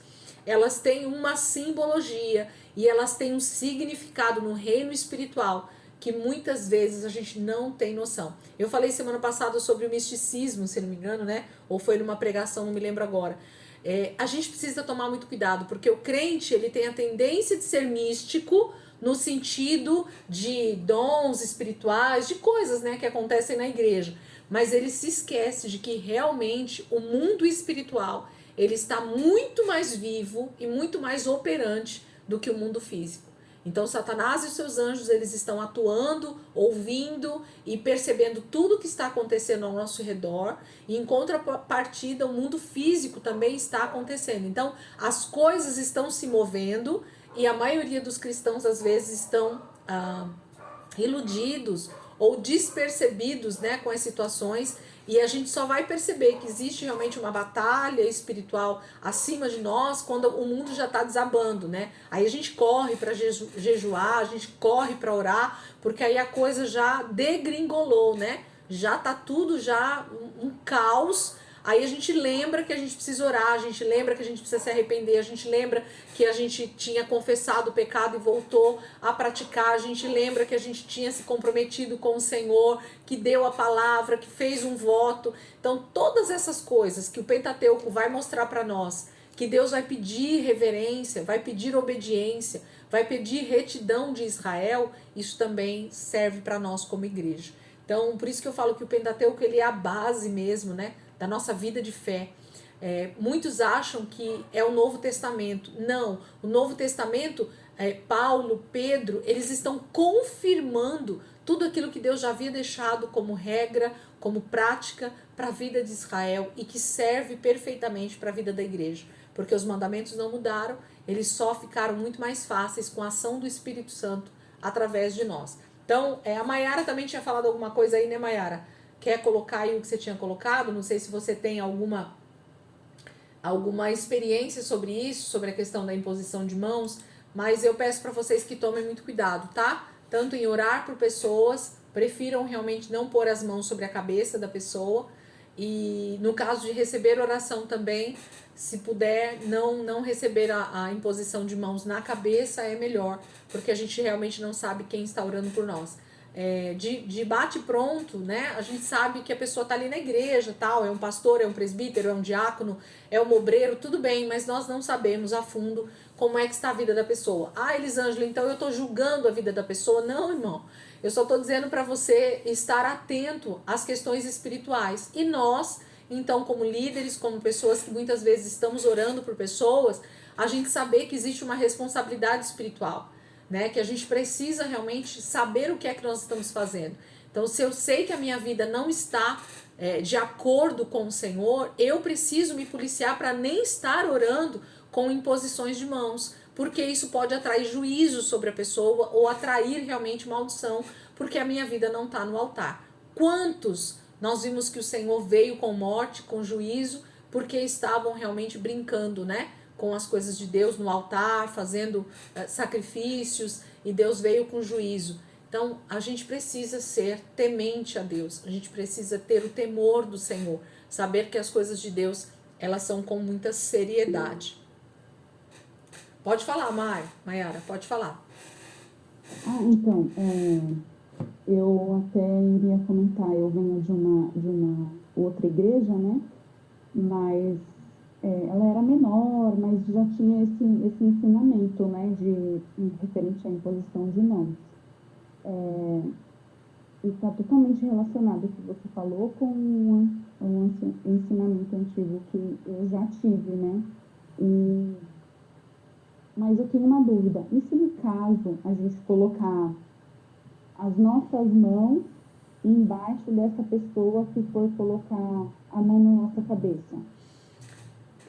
Speaker 1: elas têm uma simbologia e elas têm um significado no reino espiritual que muitas vezes a gente não tem noção. Eu falei semana passada sobre o misticismo, se não me engano, né? Ou foi numa pregação, não me lembro agora. A gente precisa tomar muito cuidado, porque o crente, ele tem a tendência de ser místico no sentido de dons espirituais, de coisas, né, que acontecem na igreja. Mas ele se esquece de que realmente o mundo espiritual, ele está muito mais vivo e muito mais operante do que o mundo físico. Então Satanás e os seus anjos, eles estão atuando, ouvindo e percebendo tudo que está acontecendo ao nosso redor, e em contrapartida o mundo físico também está acontecendo. Então as coisas estão se movendo e a maioria dos cristãos às vezes estão iludidos ou despercebidos, né, com as situações, e a gente só vai perceber que existe realmente uma batalha espiritual acima de nós quando o mundo já está desabando, né? Aí a gente corre para jejuar, a gente corre para orar, porque aí a coisa já degringolou, né? Já tá tudo já um caos. Aí a gente lembra que a gente precisa orar, a gente lembra que a gente precisa se arrepender, a gente lembra que a gente tinha confessado o pecado e voltou a praticar, a gente lembra que a gente tinha se comprometido com o Senhor, que deu a palavra, que fez um voto. Então todas essas coisas que o Pentateuco vai mostrar para nós, que Deus vai pedir reverência, vai pedir obediência, vai pedir retidão de Israel, isso também serve para nós como igreja. Então por isso que eu falo que o Pentateuco, ele é a base mesmo, né, da nossa vida de fé. Muitos acham que é o Novo Testamento. Não, o Novo Testamento, Paulo, Pedro, eles estão confirmando tudo aquilo que Deus já havia deixado como regra, como prática para a vida de Israel e que serve perfeitamente para a vida da igreja. Porque os mandamentos não mudaram, eles só ficaram muito mais fáceis com a ação do Espírito Santo através de nós. Então, a Mayara também tinha falado alguma coisa aí, né, Mayara? Quer colocar aí o que você tinha colocado? Não sei se você tem alguma experiência sobre isso, sobre a questão da imposição de mãos, mas eu peço para vocês que tomem muito cuidado, tá? Tanto em orar por pessoas, prefiram realmente não pôr as mãos sobre a cabeça da pessoa, e no caso de receber oração também, se puder não receber a imposição de mãos na cabeça é melhor, porque a gente realmente não sabe quem está orando por nós. De bate pronto, né? A gente sabe que a pessoa tá ali na igreja, tal, é um pastor, é um presbítero, é um diácono, é um obreiro, tudo bem, mas nós não sabemos a fundo como é que está a vida da pessoa. Elisângela, então eu tô julgando a vida da pessoa? Não, irmão. Eu só tô dizendo para você estar atento às questões espirituais. E nós, então, como líderes, como pessoas que muitas vezes estamos orando por pessoas, a gente saber que existe uma responsabilidade espiritual. né? Que a gente precisa realmente saber o que é que nós estamos fazendo. Então, se eu sei que a minha vida não está de acordo com o Senhor, eu preciso me policiar para nem estar orando com imposições de mãos, porque isso pode atrair juízo sobre a pessoa ou atrair realmente maldição, porque a minha vida não está no altar. Quantos nós vimos que o Senhor veio com morte, com juízo, porque estavam realmente brincando, né, com as coisas de Deus no altar, fazendo sacrifícios, e Deus veio com juízo. Então, a gente precisa ser temente a Deus, a gente precisa ter o temor do Senhor, saber que as coisas de Deus, elas são com muita seriedade. Pode falar, Maiara, pode falar.
Speaker 3: Então, eu até iria comentar, eu venho de uma outra igreja, né? Mas ela era menor, mas já tinha esse ensinamento, né? Referente à imposição de mãos. E está totalmente relacionado o que você falou com um ensinamento antigo que eu já tive, né? Mas eu tenho uma dúvida. E se no caso a gente colocar as nossas mãos embaixo dessa pessoa que for colocar a mão na nossa cabeça?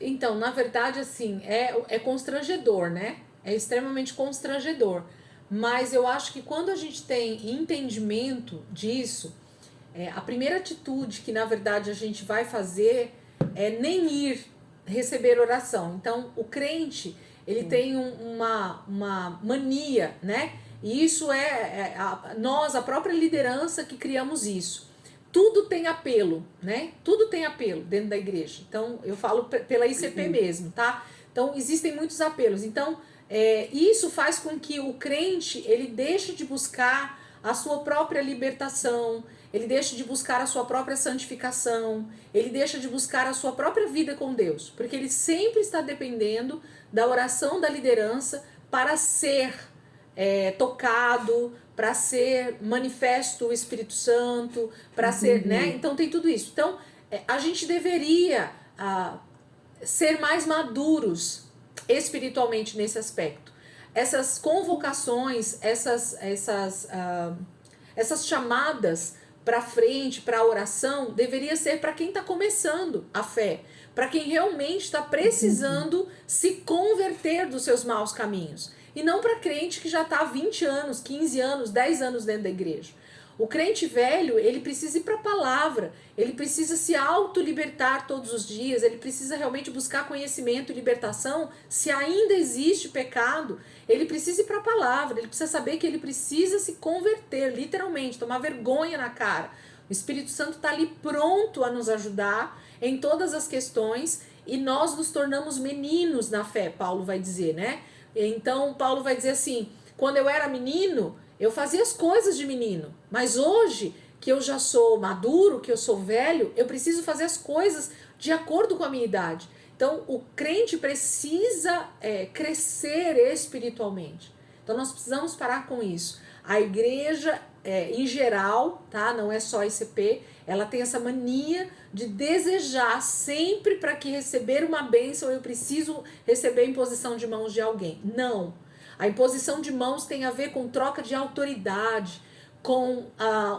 Speaker 1: Então, na verdade, assim, é constrangedor, né? É extremamente constrangedor. Mas eu acho que quando a gente tem entendimento disso, a primeira atitude que, na verdade, a gente vai fazer é nem ir receber oração. Então, o crente, ele tem uma mania, né? E isso nós, a própria liderança, que criamos isso. Tudo tem apelo, né? Tudo tem apelo dentro da igreja. Então, eu falo pela ICP mesmo, tá? Então, existem muitos apelos. Então, isso faz com que o crente, ele deixe de buscar a sua própria libertação, ele deixa de buscar a sua própria santificação, ele deixa de buscar a sua própria vida com Deus, porque ele sempre está dependendo da oração da liderança para ser tocado, para ser manifesto o Espírito Santo, para ser, né? Então tem tudo isso. Então, a gente deveria ser mais maduros espiritualmente nesse aspecto. Essas convocações, essas chamadas para frente, para a oração, deveria ser para quem está começando a fé, para quem realmente está precisando se converter dos seus maus caminhos, e não para crente que já está há 20 anos, 15 anos, 10 anos dentro da igreja. O crente velho, ele precisa ir para a palavra, ele precisa se auto-libertar todos os dias, ele precisa realmente buscar conhecimento e libertação. Se ainda existe pecado, ele precisa ir para a palavra, ele precisa saber que ele precisa se converter, literalmente, tomar vergonha na cara. O Espírito Santo está ali pronto a nos ajudar em todas as questões, e nós nos tornamos meninos na fé, Paulo vai dizer, né? Então, Paulo vai dizer assim, quando eu era menino, eu fazia as coisas de menino, mas hoje que eu já sou maduro, que eu sou velho, eu preciso fazer as coisas de acordo com a minha idade. Então, o crente precisa crescer espiritualmente. Então, nós precisamos parar com isso. A igreja, em geral, tá? Não é só a ICP, ela tem essa mania de desejar sempre para que receber uma bênção, eu preciso receber a imposição de mãos de alguém. Não. A imposição de mãos tem a ver com troca de autoridade, com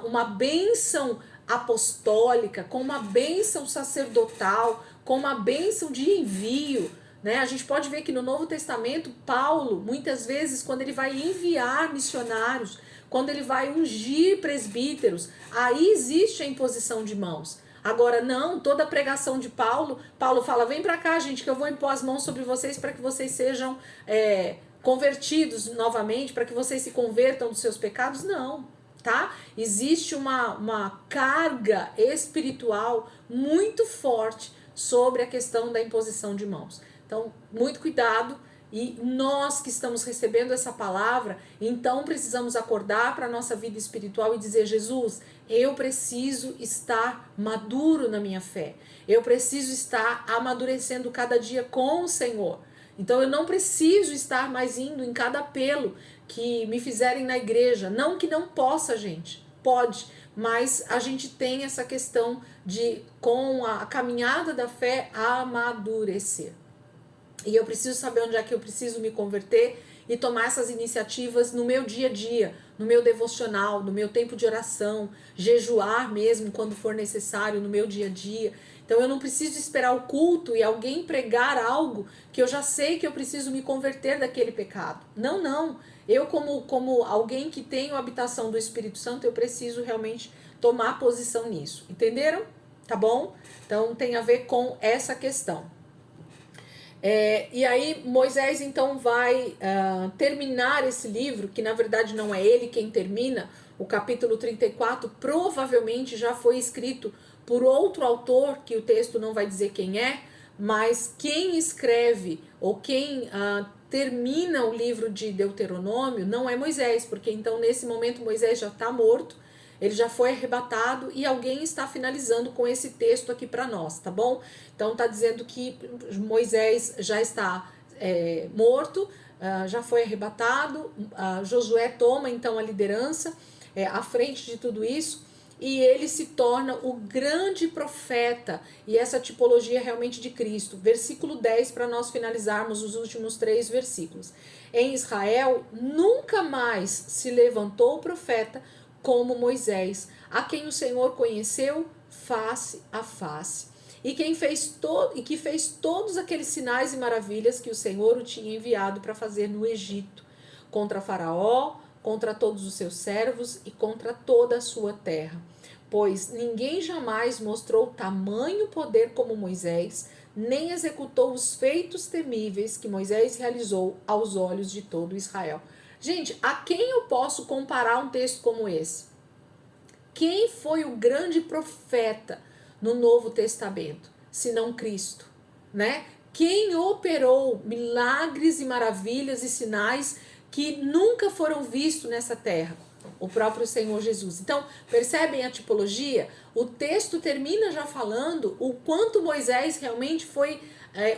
Speaker 1: uma bênção apostólica, com uma bênção sacerdotal, com uma bênção de envio, né? A gente pode ver que no Novo Testamento, Paulo, muitas vezes, quando ele vai enviar missionários, quando ele vai ungir presbíteros, aí existe a imposição de mãos. Agora, não, toda a pregação de Paulo fala, vem pra cá, gente, que eu vou impor as mãos sobre vocês para que vocês sejam convertidos novamente, para que vocês se convertam dos seus pecados. Não, tá? Existe uma carga espiritual muito forte sobre a questão da imposição de mãos. Então, muito cuidado. E nós que estamos recebendo essa palavra, então precisamos acordar para a nossa vida espiritual e dizer, Jesus, eu preciso estar maduro na minha fé. Eu preciso estar amadurecendo cada dia com o Senhor. Então eu não preciso estar mais indo em cada apelo que me fizerem na igreja. Não que não possa, gente. Pode. Mas a gente tem essa questão de, com a caminhada da fé, amadurecer. E eu preciso saber onde é que eu preciso me converter e tomar essas iniciativas no meu dia a dia, no meu devocional, no meu tempo de oração, jejuar mesmo quando for necessário no meu dia a dia. Então eu não preciso esperar o culto e alguém pregar algo que eu já sei que eu preciso me converter daquele pecado. Não, não. Eu como alguém que tem a habitação do Espírito Santo, eu preciso realmente tomar posição nisso. Entenderam? Tá bom? Então tem a ver com essa questão. E aí Moisés então vai terminar esse livro, que na verdade não é ele quem termina. O capítulo 34 provavelmente já foi escrito por outro autor, que o texto não vai dizer quem é, mas quem escreve ou quem termina o livro de Deuteronômio não é Moisés, porque então nesse momento Moisés já está morto, ele já foi arrebatado e alguém está finalizando com esse texto aqui para nós, tá bom? Então está dizendo que Moisés já está morto, já foi arrebatado, Josué toma então a liderança à frente de tudo isso, e ele se torna o grande profeta, e essa tipologia realmente de Cristo. Versículo 10, para nós finalizarmos os últimos 3 versículos. Em Israel nunca mais se levantou profeta como Moisés, a quem o Senhor conheceu face a face, e que fez todos aqueles sinais e maravilhas que o Senhor o tinha enviado para fazer no Egito, contra Faraó, contra todos os seus servos e contra toda a sua terra. Pois ninguém jamais mostrou tamanho poder como Moisés, nem executou os feitos temíveis que Moisés realizou aos olhos de todo Israel. Gente, a quem eu posso comparar um texto como esse? Quem foi o grande profeta no Novo Testamento, senão Cristo, né? Quem operou milagres e maravilhas e sinais que nunca foram vistos nessa terra? O próprio Senhor Jesus. Então, percebem a tipologia? O texto termina já falando o quanto Moisés realmente foi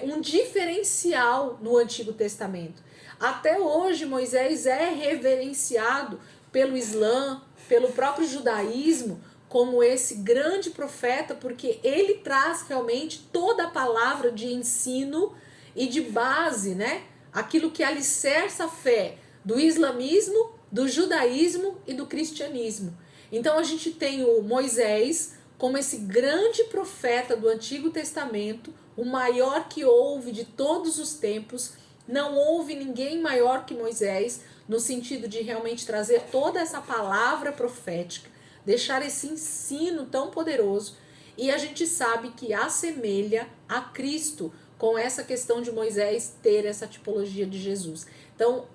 Speaker 1: um diferencial no Antigo Testamento. Até hoje, Moisés é reverenciado pelo Islã, pelo próprio judaísmo, como esse grande profeta, porque ele traz realmente toda a palavra de ensino e de base, né? Aquilo que alicerça a fé do islamismo, do judaísmo e do cristianismo. Então a gente tem o Moisés como esse grande profeta do Antigo Testamento, o maior que houve de todos os tempos. Não houve ninguém maior que Moisés, no sentido de realmente trazer toda essa palavra profética, deixar esse ensino tão poderoso, e a gente sabe que assemelha a Cristo com essa questão de Moisés ter essa tipologia de Jesus. Então,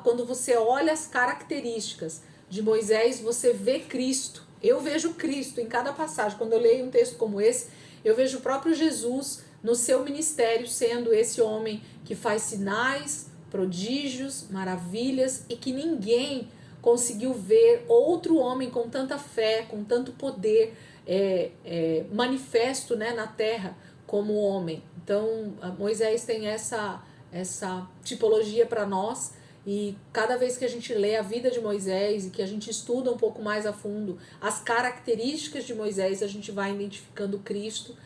Speaker 1: quando você olha as características de Moisés, você vê Cristo. Eu vejo Cristo em cada passagem. Quando eu leio um texto como esse, eu vejo o próprio Jesus no seu ministério sendo esse homem que faz sinais, prodígios, maravilhas, e que ninguém conseguiu ver outro homem com tanta fé, com tanto poder manifesto, né, na terra como homem. Então, Moisés tem essa tipologia para nós, e cada vez que a gente lê a vida de Moisés e que a gente estuda um pouco mais a fundo as características de Moisés, a gente vai identificando Cristo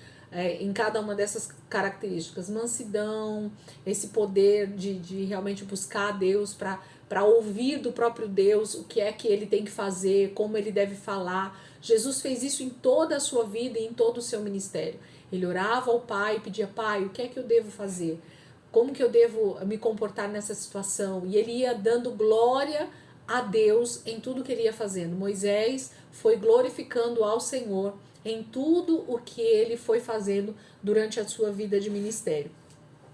Speaker 1: em cada uma dessas características. Mansidão, esse poder de realmente buscar a Deus para ouvir do próprio Deus o que é que ele tem que fazer, como ele deve falar. Jesus fez isso em toda a sua vida e em todo o seu ministério. Ele orava ao Pai e pedia: Pai, o que é que eu devo fazer? Como que eu devo me comportar nessa situação? E ele ia dando glória a Deus em tudo que ele ia fazendo. Moisés foi glorificando ao Senhor em tudo o que ele foi fazendo durante a sua vida de ministério.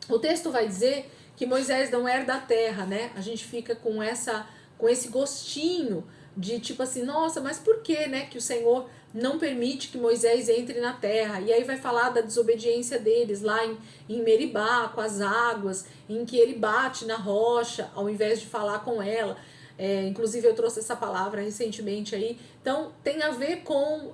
Speaker 1: O texto vai dizer que Moisés não herda a terra, né? A gente fica com esse gostinho de tipo assim, nossa, mas por que, né, que o Senhor não permite que Moisés entre na terra? E aí vai falar da desobediência deles lá em Meribá, com as águas, em que ele bate na rocha ao invés de falar com ela. Inclusive eu trouxe essa palavra recentemente aí. Então tem a ver com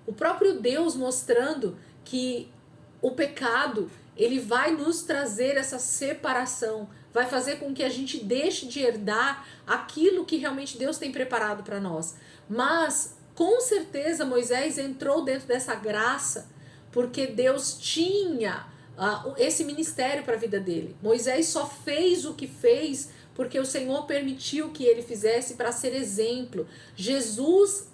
Speaker 1: o próprio Deus mostrando que o pecado, ele vai nos trazer essa separação, vai fazer com que a gente deixe de herdar aquilo que realmente Deus tem preparado para nós. Mas, com certeza, Moisés entrou dentro dessa graça, porque Deus tinha esse ministério para a vida dele. Moisés só fez o que fez porque o Senhor permitiu que ele fizesse para ser exemplo. Jesus,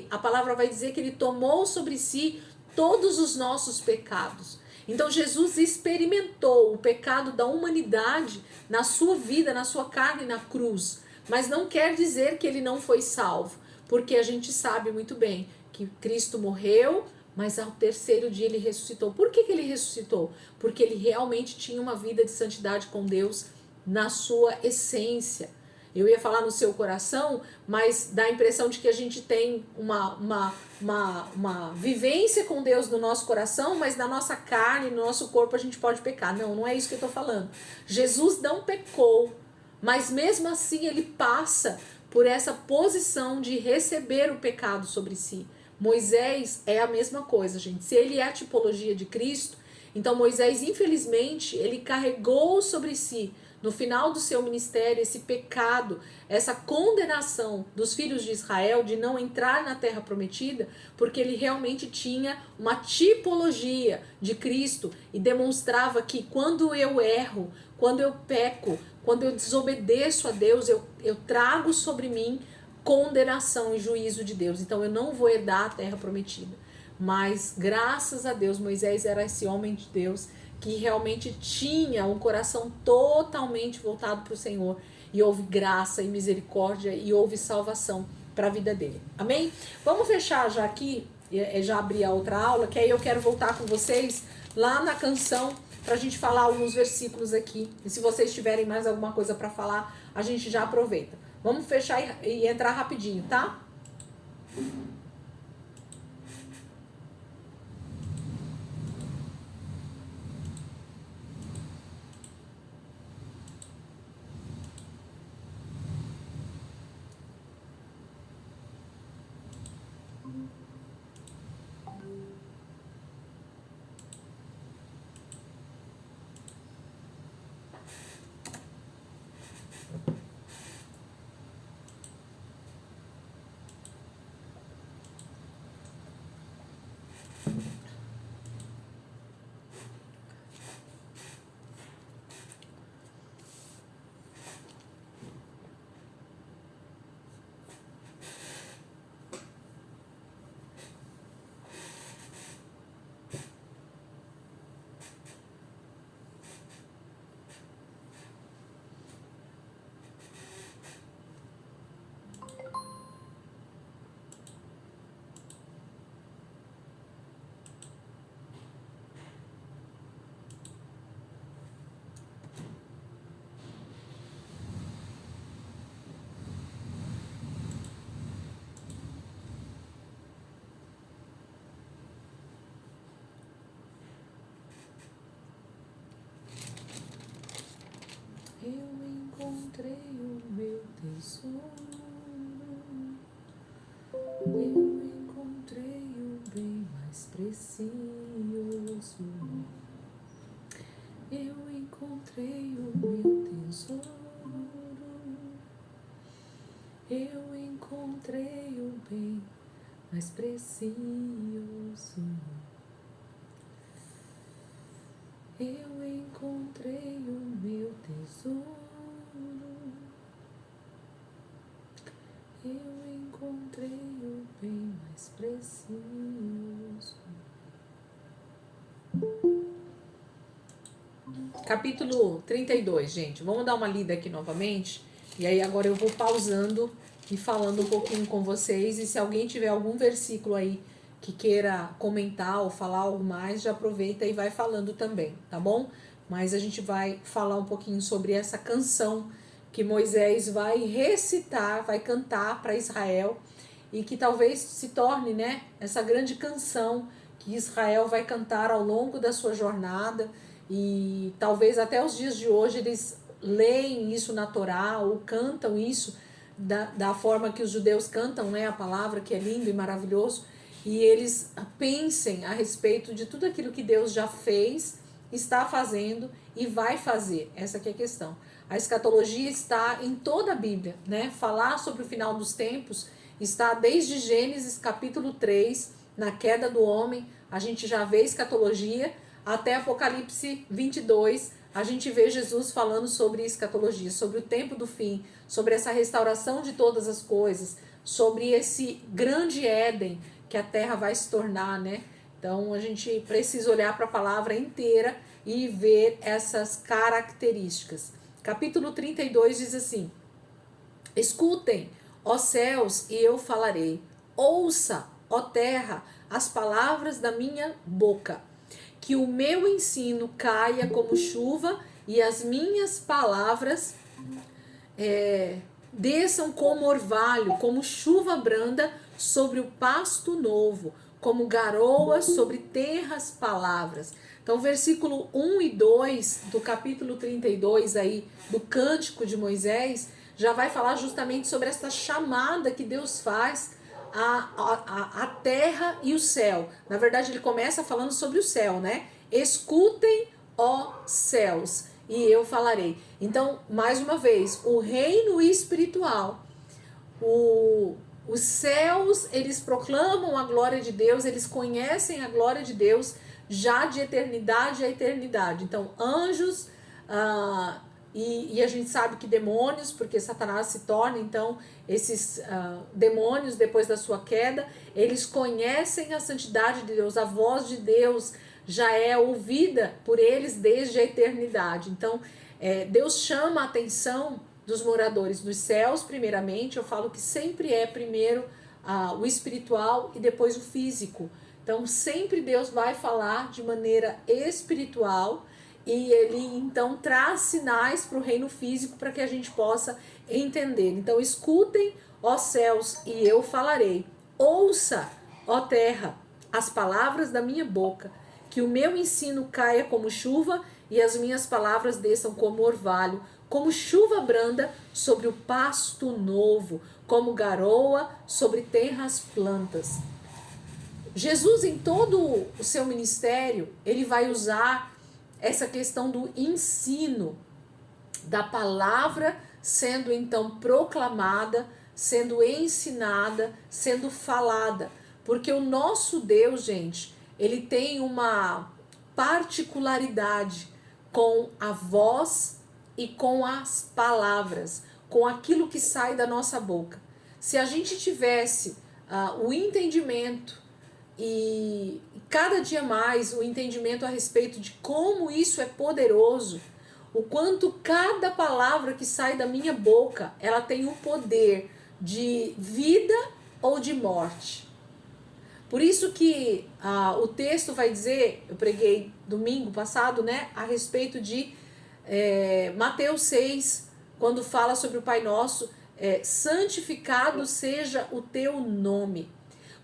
Speaker 1: a palavra vai dizer que ele tomou sobre si todos os nossos pecados. Então Jesus experimentou o pecado da humanidade na sua vida, na sua carne, na cruz. Mas não quer dizer que ele não foi salvo, porque a gente sabe muito bem que Cristo morreu, mas ao terceiro dia ele ressuscitou. Por que ele ressuscitou? Porque ele realmente tinha uma vida de santidade com Deus na sua essência. Eu ia falar no seu coração, mas dá a impressão de que a gente tem uma vivência com Deus no nosso coração, mas na nossa carne, no nosso corpo a gente pode pecar. Não, não é isso que eu estou falando. Jesus não pecou, mas mesmo assim ele passa por essa posição de receber o pecado sobre si. Moisés é a mesma coisa, gente. Se ele é a tipologia de Cristo, então Moisés, infelizmente, ele carregou sobre si, no final do seu ministério, esse pecado, essa condenação dos filhos de Israel de não entrar na terra prometida, porque ele realmente tinha uma tipologia de Cristo e demonstrava que quando eu erro, quando eu peco, quando eu desobedeço a Deus, eu trago sobre mim condenação e juízo de Deus. Então eu não vou herdar a terra prometida. Mas graças a Deus, Moisés era esse homem de Deus que realmente tinha um coração totalmente voltado para o Senhor, e houve graça e misericórdia e houve salvação para a vida dele. Amém? Vamos fechar já aqui, já abrir a outra aula, que aí eu quero voltar com vocês lá na canção para a gente falar alguns versículos aqui. E se vocês tiverem mais alguma coisa para falar, a gente já aproveita. Vamos fechar e entrar rapidinho, tá? Eu encontrei o meu tesouro, eu encontrei o bem mais precioso, eu encontrei o meu tesouro, eu encontrei o bem mais precioso. Eu encontrei o meu tesouro, eu encontrei o bem mais precioso. Capítulo 32, gente. Vamos dar uma lida aqui novamente. E aí agora eu vou pausando e falando um pouquinho com vocês. E se alguém tiver algum versículo aí que queira comentar ou falar algo mais, já aproveita e vai falando também, tá bom? Mas a gente vai falar um pouquinho sobre essa canção que Moisés vai recitar, vai cantar para Israel, e que talvez se torne, né, essa grande canção que Israel vai cantar ao longo da sua jornada, e talvez até os dias de hoje eles leem isso na Torá ou cantam isso da forma que os judeus cantam, né, a palavra, que é lindo e maravilhoso. E eles pensem a respeito de tudo aquilo que Deus já fez, está fazendo e vai fazer. Essa aqui é a questão. A escatologia está em toda a Bíblia, né? Falar sobre o final dos tempos está desde Gênesis capítulo 3, na queda do homem, a gente já vê escatologia. até Apocalipse 22, a gente vê Jesus falando sobre escatologia, sobre o tempo do fim, sobre essa restauração de todas as coisas, sobre esse grande Éden que a terra vai se tornar, né? Então a gente precisa olhar para a palavra inteira e ver essas características. Capítulo 32 diz assim: escutem, ó céus, e eu falarei. Ouça, ó terra, as palavras da minha boca. Que o meu ensino caia como chuva e as minhas palavras desçam como orvalho, como chuva branda sobre o pasto novo, como garoa sobre terras palavras. Então, versículo 1 e 2 do capítulo 32 aí, do Cântico de Moisés, já vai falar justamente sobre essa chamada que Deus faz a terra e o céu. Na verdade, ele começa falando sobre o céu, né? Escutem, ó céus, e eu falarei. Então, mais uma vez, o reino espiritual, os céus, eles proclamam a glória de Deus, eles conhecem a glória de Deus já de eternidade a eternidade. Então, anjos, e a gente sabe que demônios, porque Satanás se torna, então, esses demônios, depois da sua queda, eles conhecem a santidade de Deus, a voz de Deus já é ouvida por eles desde a eternidade. Então, Deus chama a atenção dos moradores dos céus, primeiramente. Eu falo que sempre é primeiro o espiritual e depois o físico. Então, sempre Deus vai falar de maneira espiritual e ele, então, traz sinais para o reino físico para que a gente possa entender. Então, escutem, ó céus, e eu falarei. Ouça, ó terra, as palavras da minha boca. Que o meu ensino caia como chuva e as minhas palavras desçam como orvalho, como chuva branda sobre o pasto novo, como garoa sobre terras plantas. Jesus, em todo o seu ministério, ele vai usar essa questão do ensino, da palavra sendo então proclamada, sendo ensinada, sendo falada. Porque o nosso Deus, gente, ele tem uma particularidade com a voz e com as palavras, com aquilo que sai da nossa boca. Se a gente tivesse o entendimento e cada dia mais o entendimento a respeito de como isso é poderoso, o quanto cada palavra que sai da minha boca, ela tem o poder de vida ou de morte. Por isso que o texto vai dizer, eu preguei domingo passado, né, a respeito de Mateus 6, quando fala sobre o Pai Nosso, santificado seja o teu nome.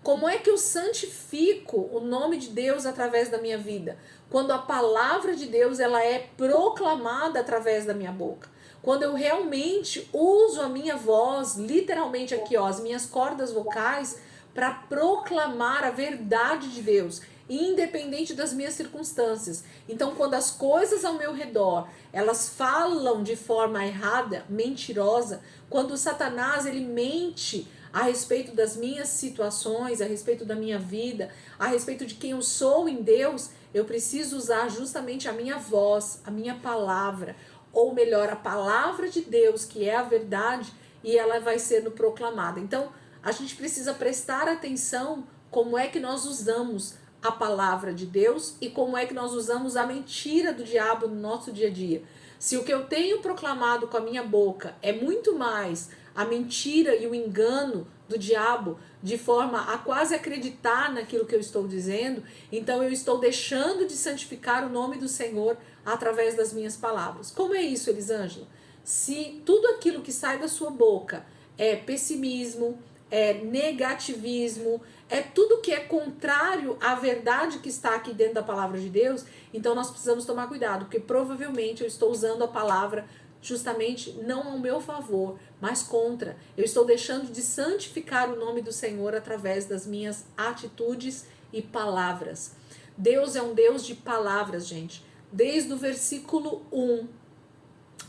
Speaker 1: Como é que eu santifico o nome de Deus através da minha vida? Quando a palavra de Deus ela é proclamada através da minha boca. Quando eu realmente uso a minha voz, literalmente aqui, ó, as minhas cordas vocais, para proclamar a verdade de Deus, independente das minhas circunstâncias. Então, quando as coisas ao meu redor, elas falam de forma errada, mentirosa, quando Satanás ele mente a respeito das minhas situações, a respeito da minha vida, a respeito de quem eu sou em Deus, eu preciso usar justamente a minha voz, a minha palavra, ou melhor, a palavra de Deus, que é a verdade, e ela vai sendo proclamada. Então, a gente precisa prestar atenção como é que nós usamos a palavra de Deus e como é que nós usamos a mentira do diabo no nosso dia a dia. Se o que eu tenho proclamado com a minha boca é muito mais a mentira e o engano do diabo, de forma a quase acreditar naquilo que eu estou dizendo, então eu estou deixando de santificar o nome do Senhor através das minhas palavras. Como é isso, Elisângela? Se tudo aquilo que sai da sua boca é pessimismo, é negativismo, é tudo que é contrário à verdade que está aqui dentro da palavra de Deus, então nós precisamos tomar cuidado, porque provavelmente eu estou usando a palavra justamente não ao meu favor, mas contra. Eu estou deixando de santificar o nome do Senhor através das minhas atitudes e palavras. Deus é um Deus de palavras, gente. Desde o versículo 1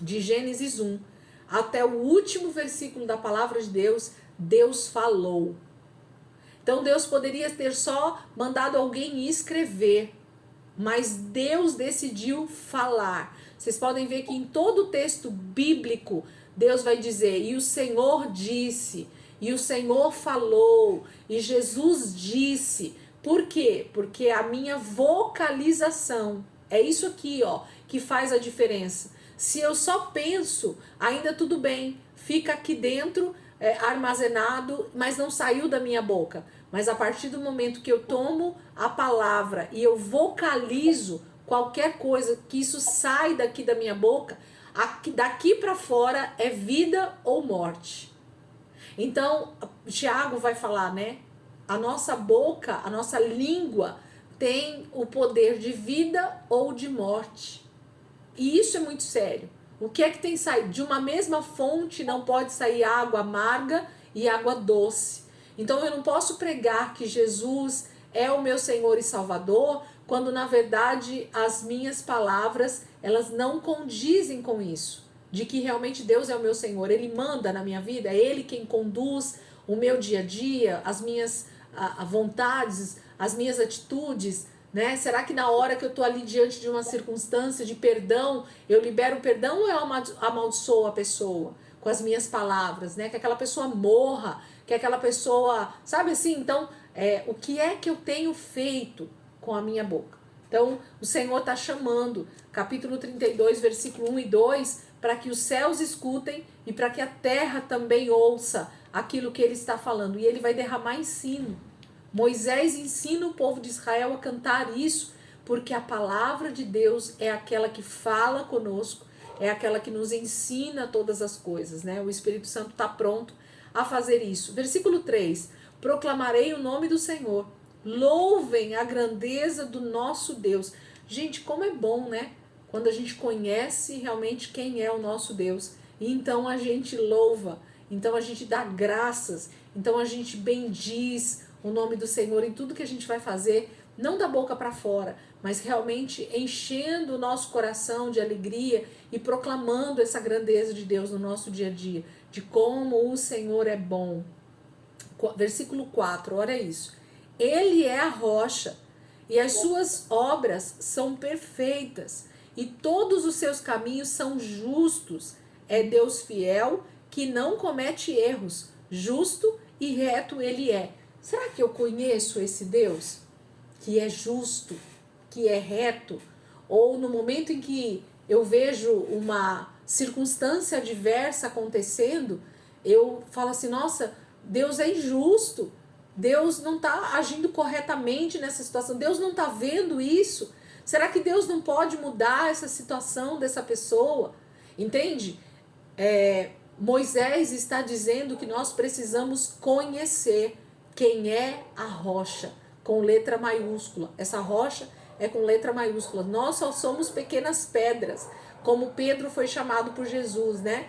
Speaker 1: de Gênesis 1 até o último versículo da palavra de Deus, Deus falou. Então Deus poderia ter só mandado alguém escrever, mas Deus decidiu falar. Vocês podem ver que em todo o texto bíblico, Deus vai dizer, e o Senhor disse, e o Senhor falou, e Jesus disse. Por quê? Porque a minha vocalização, é isso aqui, ó, que faz a diferença. Se eu só penso, ainda tudo bem, fica aqui dentro, armazenado, mas não saiu da minha boca. Mas a partir do momento que eu tomo a palavra e eu vocalizo qualquer coisa, que isso sai daqui da minha boca, daqui para fora é vida ou morte. Então, Tiago vai falar, né? A nossa boca, a nossa língua tem o poder de vida ou de morte. E isso é muito sério. O que é que tem saído? De uma mesma fonte não pode sair água amarga e água doce. Então eu não posso pregar que Jesus é o meu Senhor e Salvador, quando na verdade as minhas palavras, elas não condizem com isso. De que realmente Deus é o meu Senhor, Ele manda na minha vida, é Ele quem conduz o meu dia a dia, as minhas vontades, as minhas atitudes, né? Será que na hora que eu estou ali diante de uma circunstância de perdão, eu libero o perdão ou eu amaldiçoo a pessoa com as minhas palavras, né? Que aquela pessoa morra, que aquela pessoa, sabe assim? Então, o que é que eu tenho feito com a minha boca? Então, o Senhor está chamando, capítulo 32, versículo 1 e 2, para que os céus escutem e para que a terra também ouça aquilo que Ele está falando. E Ele vai derramar ensino. Moisés ensina o povo de Israel a cantar isso, porque a palavra de Deus é aquela que fala conosco, é aquela que nos ensina todas as coisas, né? O Espírito Santo está pronto a fazer isso. Versículo 3, proclamarei o nome do Senhor, louvem a grandeza do nosso Deus. Gente, como é bom, né? Quando a gente conhece realmente quem é o nosso Deus, e então a gente louva, então a gente dá graças, então a gente bendiz o nome do Senhor em tudo que a gente vai fazer, não da boca para fora, mas realmente enchendo o nosso coração de alegria e proclamando essa grandeza de Deus no nosso dia a dia, de como o Senhor é bom. Versículo 4, olha isso. Ele é a rocha e as suas obras são perfeitas e todos os seus caminhos são justos. É Deus fiel que não comete erros, justo e reto Ele é. Será que eu conheço esse Deus que é justo, que é reto? Ou no momento em que eu vejo uma circunstância adversa acontecendo, eu falo assim, nossa, Deus é injusto, Deus não está agindo corretamente nessa situação, Deus não está vendo isso? Será que Deus não pode mudar essa situação dessa pessoa? Entende? Moisés está dizendo que nós precisamos conhecer quem é a rocha, com letra maiúscula. Essa rocha é com letra maiúscula. Nós só somos pequenas pedras, como Pedro foi chamado por Jesus, né?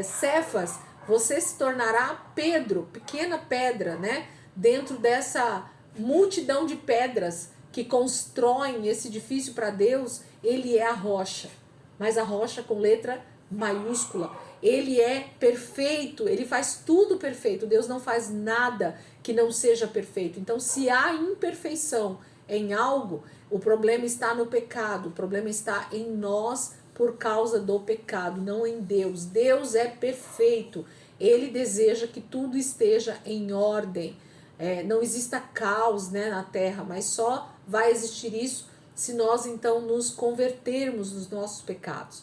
Speaker 1: Cefas, você se tornará Pedro, pequena pedra, né? Dentro dessa multidão de pedras que constroem esse edifício para Deus, Ele é a rocha, mas a rocha com letra maiúscula. Ele é perfeito, Ele faz tudo perfeito. Deus não faz nada que não seja perfeito. Então, se há imperfeição em algo, o problema está no pecado, o problema está em nós por causa do pecado, não em Deus. Deus é perfeito, Ele deseja que tudo esteja em ordem, não exista caos, né, na terra, mas só vai existir isso se nós então nos convertermos dos nossos pecados.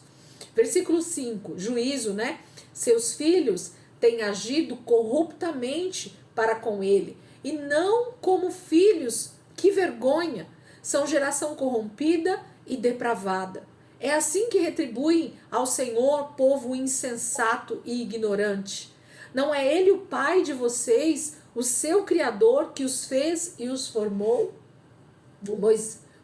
Speaker 1: Versículo 5, juízo, né? Seus filhos têm agido corruptamente para com ele, e não como filhos, que vergonha, são geração corrompida e depravada. É assim que retribuem ao Senhor povo insensato e ignorante. Não é Ele o Pai de vocês, o seu Criador, que os fez e os formou?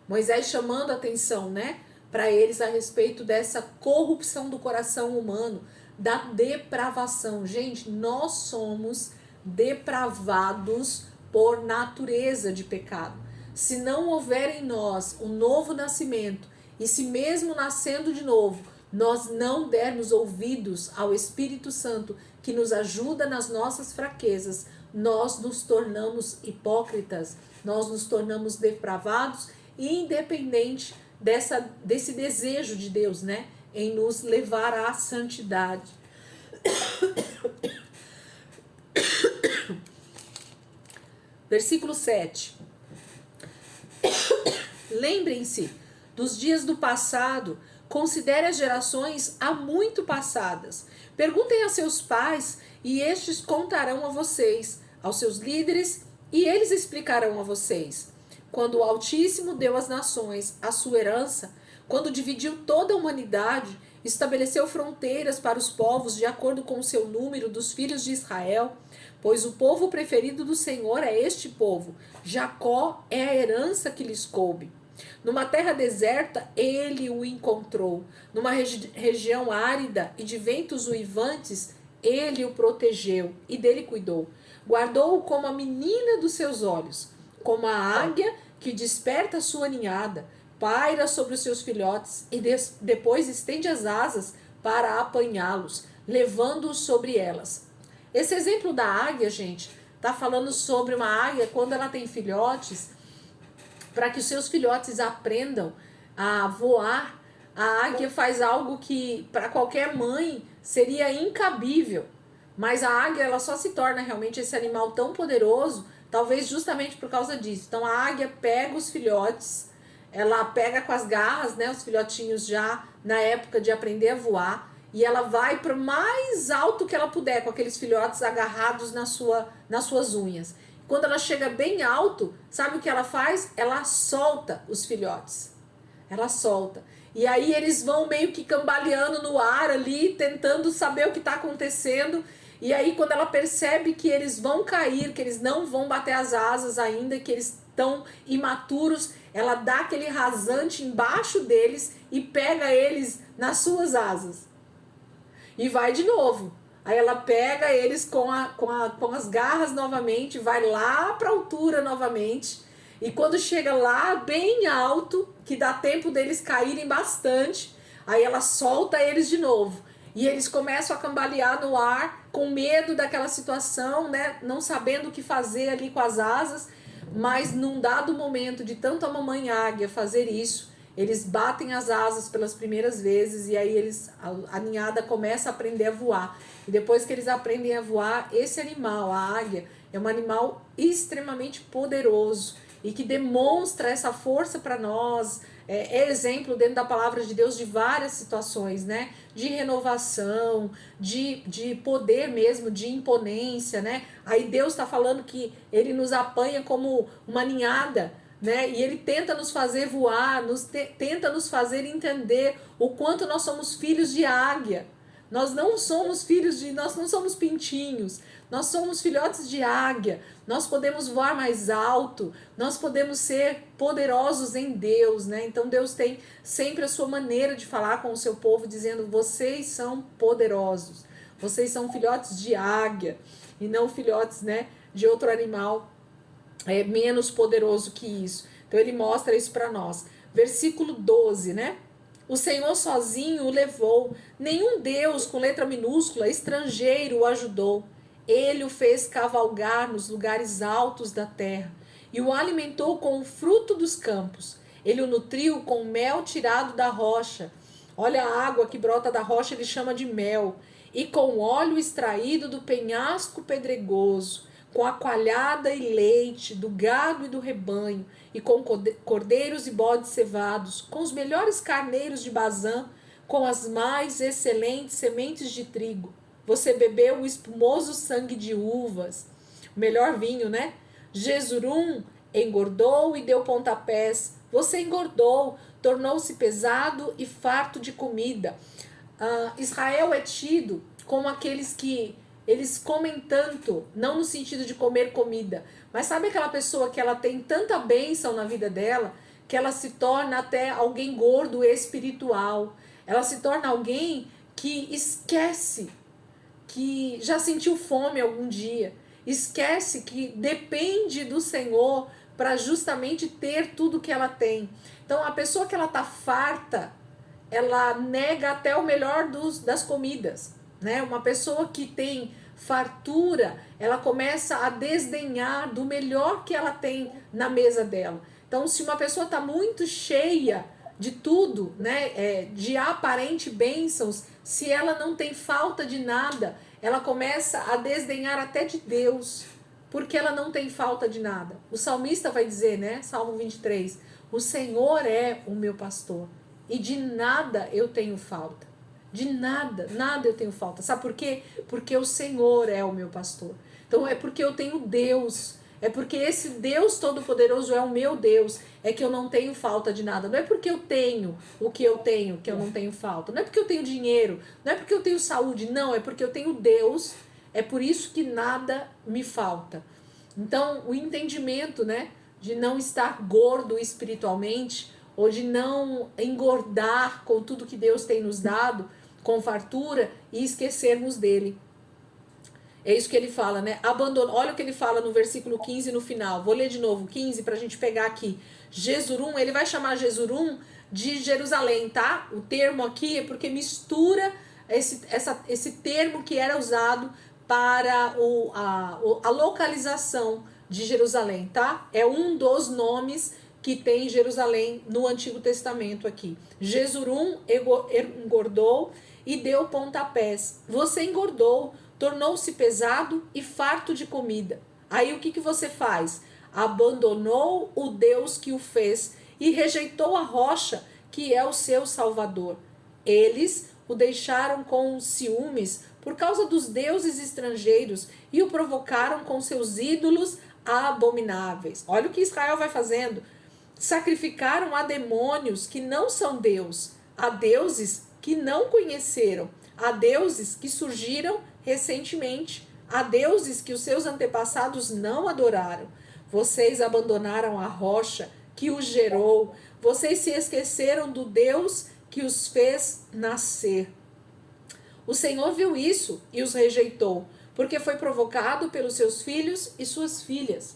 Speaker 1: Moisés chamando a atenção, né, para eles a respeito dessa corrupção do coração humano, da depravação. Gente, nós somos depravados por natureza de pecado. Se não houver em nós um novo nascimento, e se mesmo nascendo de novo, nós não dermos ouvidos ao Espírito Santo, que nos ajuda nas nossas fraquezas, nós nos tornamos hipócritas, nós nos tornamos depravados independente desse desejo de Deus, né, em nos levar à santidade. Versículo 7. Lembrem-se dos dias do passado, considere as gerações há muito passadas. Perguntem a seus pais e estes contarão a vocês, aos seus líderes e eles explicarão a vocês. Quando o Altíssimo deu às nações a sua herança, quando dividiu toda a humanidade, estabeleceu fronteiras para os povos de acordo com o seu número dos filhos de Israel, pois o povo preferido do Senhor é este povo. Jacó é a herança que lhes coube. Numa terra deserta, ele o encontrou. Numa região árida e de ventos uivantes, ele o protegeu e dele cuidou. Guardou-o como a menina dos seus olhos, como a águia que desperta a sua ninhada, paira sobre os seus filhotes e depois estende as asas para apanhá-los, levando-os sobre elas. Esse exemplo da águia, gente, tá falando sobre uma águia quando ela tem filhotes, para que os seus filhotes aprendam a voar. A águia faz algo que para qualquer mãe seria incabível, mas a águia ela só se torna realmente esse animal tão poderoso, talvez justamente por causa disso. Então a águia pega os filhotes, ela pega com as garras, né, os filhotinhos já na época de aprender a voar, e ela vai para o mais alto que ela puder com aqueles filhotes agarrados nas suas unhas. Quando ela chega bem alto, sabe o que ela faz? Ela solta os filhotes. Ela solta. E aí eles vão meio que cambaleando no ar ali, tentando saber o que está acontecendo. E aí quando ela percebe que eles vão cair, que eles não vão bater as asas ainda, que eles estão imaturos, ela dá aquele rasante embaixo deles e pega eles nas suas asas. E vai de novo. Aí ela pega eles com as garras novamente, vai lá para a altura novamente. E quando chega lá bem alto, que dá tempo deles caírem bastante, aí ela solta eles de novo. E eles começam a cambalear no ar, com medo daquela situação, né? Não sabendo o que fazer ali com as asas. Mas num dado momento de tanto a mamãe águia fazer isso, eles batem as asas pelas primeiras vezes e aí a ninhada começa a aprender a voar. E depois que eles aprendem a voar, esse animal, a águia, é um animal extremamente poderoso e que demonstra essa força para nós. É exemplo dentro da palavra de Deus de várias situações, né? De renovação, de poder mesmo, de imponência, né? Aí Deus está falando que ele nos apanha como uma ninhada, né? E ele tenta nos fazer voar, tenta nos fazer entender o quanto nós somos filhos de águia. Nós não somos nós não somos pintinhos, nós somos filhotes de águia, nós podemos voar mais alto, nós podemos ser poderosos em Deus, né? Então Deus tem sempre a sua maneira de falar com o seu povo, dizendo: vocês são poderosos, vocês são filhotes de águia, e não filhotes, né, de outro animal menos poderoso que isso. Então ele mostra isso para nós. Versículo 12, né? O Senhor sozinho o levou, nenhum Deus com letra minúscula, estrangeiro, o ajudou. Ele o fez cavalgar nos lugares altos da terra e o alimentou com o fruto dos campos. Ele o nutriu com mel tirado da rocha. Olha a água que brota da rocha, ele chama de mel. E com óleo extraído do penhasco pedregoso, com a coalhada e leite do gado e do rebanho, e com cordeiros e bodes cevados, com os melhores carneiros de Bazã, com as mais excelentes sementes de trigo. Você bebeu o espumoso sangue de uvas, o melhor vinho, né? Jesurum engordou e deu pontapés. Você engordou, tornou-se pesado e farto de comida. Israel é tido como aqueles que eles comem tanto, não no sentido de comer comida, mas sabe aquela pessoa que ela tem tanta bênção na vida dela, que ela se torna até alguém gordo espiritual. Ela se torna alguém que esquece que já sentiu fome algum dia, esquece que depende do Senhor para justamente ter tudo que ela tem. Então a pessoa que ela tá farta, ela nega até o melhor das comidas, né? Uma pessoa que tem fartura, ela começa a desdenhar do melhor que ela tem na mesa dela. Então, se uma pessoa está muito cheia de tudo, né, de aparente bênçãos, se ela não tem falta de nada, ela começa a desdenhar até de Deus, porque ela não tem falta de nada. O salmista vai dizer, né, Salmo 23, o Senhor é o meu pastor e de nada eu tenho falta. De nada, nada eu tenho falta. Sabe por quê? Porque o Senhor é o meu pastor. Então é porque eu tenho Deus. É porque esse Deus Todo-Poderoso é o meu Deus. É que eu não tenho falta de nada. Não é porque eu tenho o que eu tenho que eu não tenho falta. Não é porque eu tenho dinheiro. Não é porque eu tenho saúde. Não, é porque eu tenho Deus. É por isso que nada me falta. Então o entendimento, né, de não estar gordo espiritualmente ou de não engordar com tudo que Deus tem nos dado, com fartura, e esquecermos dele. É isso que ele fala, né? Olha o que ele fala no versículo 15 no final. Vou ler de novo, 15, para a gente pegar aqui. Jesurum, ele vai chamar Jesurum de Jerusalém, tá? O termo aqui é porque mistura esse termo que era usado para a localização de Jerusalém, tá? É um dos nomes que tem Jerusalém no Antigo Testamento aqui. Jesurum engordou e deu pontapés. Você engordou, tornou-se pesado e farto de comida. Aí o que você faz? Abandonou o Deus que o fez e rejeitou a rocha que é o seu Salvador. Eles o deixaram com ciúmes por causa dos deuses estrangeiros e o provocaram com seus ídolos abomináveis. Olha o que Israel vai fazendo. Sacrificaram a demônios que não são Deus, a deuses que não conheceram, a deuses que surgiram recentemente, a deuses que os seus antepassados não adoraram. Vocês abandonaram a rocha que os gerou, vocês se esqueceram do Deus que os fez nascer. O Senhor viu isso e os rejeitou, porque foi provocado pelos seus filhos e suas filhas.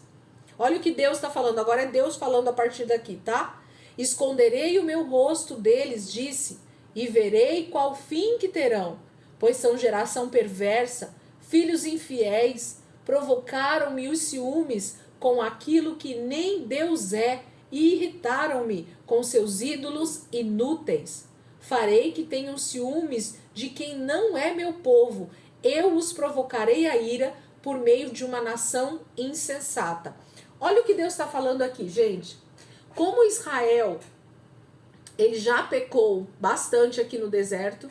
Speaker 1: Olha o que Deus está falando, agora é Deus falando a partir daqui, tá? Esconderei o meu rosto deles, disse, e verei qual fim que terão, pois são geração perversa, filhos infiéis, provocaram-me os ciúmes com aquilo que nem Deus é, e irritaram-me com seus ídolos inúteis. Farei que tenham ciúmes de quem não é meu povo, eu os provocarei a ira por meio de uma nação insensata. Olha o que Deus está falando aqui, gente. Como Israel, ele já pecou bastante aqui no deserto,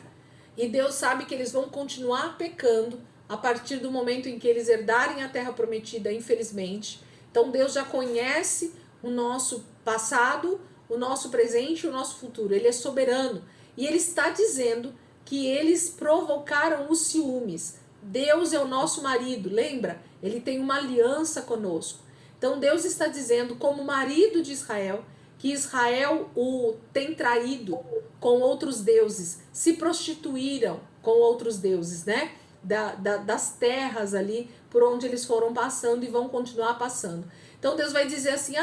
Speaker 1: e Deus sabe que eles vão continuar pecando a partir do momento em que eles herdarem a terra prometida, infelizmente. Então Deus já conhece o nosso passado, o nosso presente e o nosso futuro. Ele é soberano. E ele está dizendo que eles provocaram os ciúmes. Deus é o nosso marido, lembra? Ele tem uma aliança conosco. Então Deus está dizendo, como marido de Israel, que Israel o tem traído com outros deuses, se prostituíram com outros deuses, né? Das terras ali por onde eles foram passando e vão continuar passando. Então Deus vai dizer assim,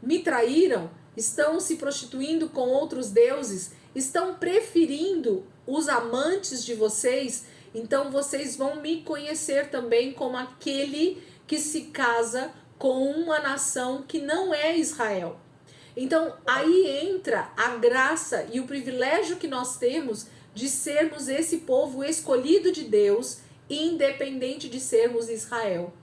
Speaker 1: me traíram, estão se prostituindo com outros deuses, estão preferindo os amantes de vocês, então vocês vão me conhecer também como aquele que se casa com uma nação que não é Israel. Então aí entra a graça e o privilégio que nós temos de sermos esse povo escolhido de Deus, independente de sermos Israel.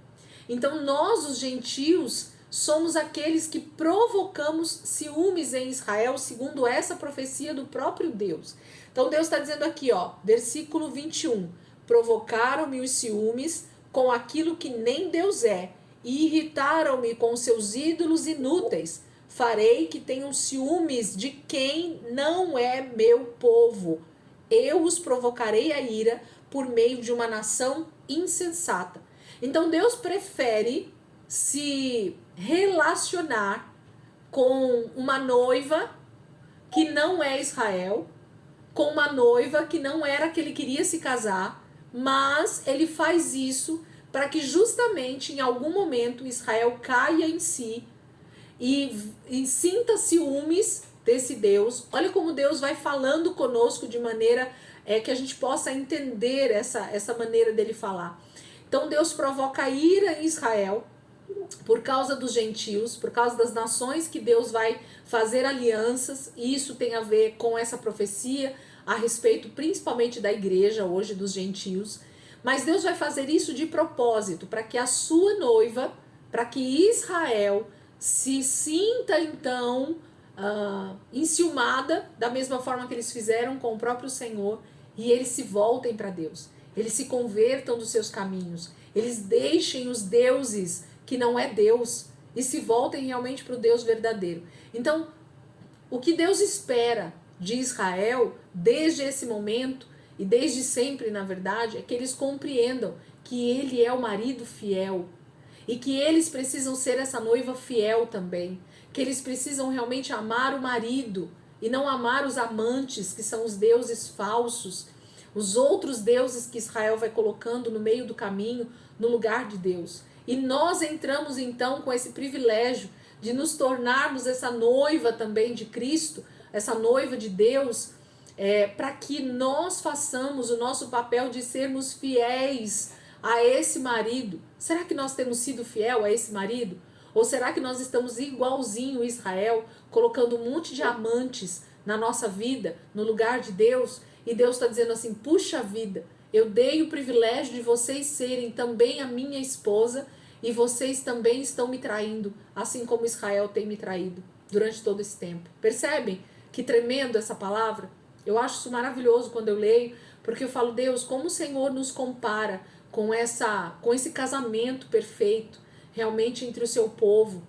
Speaker 1: Então nós, os gentios, somos aqueles que provocamos ciúmes em Israel, segundo essa profecia do próprio Deus. Então Deus está dizendo aqui, versículo 21, provocaram-me os ciúmes com aquilo que nem Deus é, e irritaram-me com seus ídolos inúteis. Farei que tenham ciúmes de quem não é meu povo. Eu os provocarei a ira por meio de uma nação insensata. Então Deus prefere se relacionar com uma noiva que não é Israel, com uma noiva que não era que ele queria se casar, mas ele faz isso para que justamente em algum momento Israel caia em si e sinta ciúmes desse Deus. Olha como Deus vai falando conosco de maneira que a gente possa entender essa maneira dele falar. Então Deus provoca ira em Israel, por causa dos gentios, por causa das nações que Deus vai fazer alianças, e isso tem a ver com essa profecia a respeito principalmente da igreja hoje, dos gentios. Mas Deus vai fazer isso de propósito, para que a sua noiva, para que Israel se sinta então enciumada, da mesma forma que eles fizeram com o próprio Senhor, e eles se voltem para Deus, eles se convertam dos seus caminhos, eles deixem os deuses que não é Deus e se voltem realmente para o Deus verdadeiro. Então, o que Deus espera de Israel desde esse momento e desde sempre, na verdade, é que eles compreendam que ele é o marido fiel e que eles precisam ser essa noiva fiel também, que eles precisam realmente amar o marido e não amar os amantes, que são os deuses falsos, os outros deuses que Israel vai colocando no meio do caminho, no lugar de Deus. E nós entramos então com esse privilégio de nos tornarmos essa noiva também de Cristo, essa noiva de Deus, para que nós façamos o nosso papel de sermos fiéis a esse marido. Será que nós temos sido fiel a esse marido? Ou será que nós estamos igualzinho Israel, colocando um monte de amantes na nossa vida, no lugar de Deus? E Deus está dizendo assim, puxa vida, eu dei o privilégio de vocês serem também a minha esposa e vocês também estão me traindo, assim como Israel tem me traído durante todo esse tempo. Percebem que tremendo essa palavra? Eu acho isso maravilhoso quando eu leio, porque eu falo, Deus, como o Senhor nos compara com esse casamento perfeito, realmente entre o seu povo.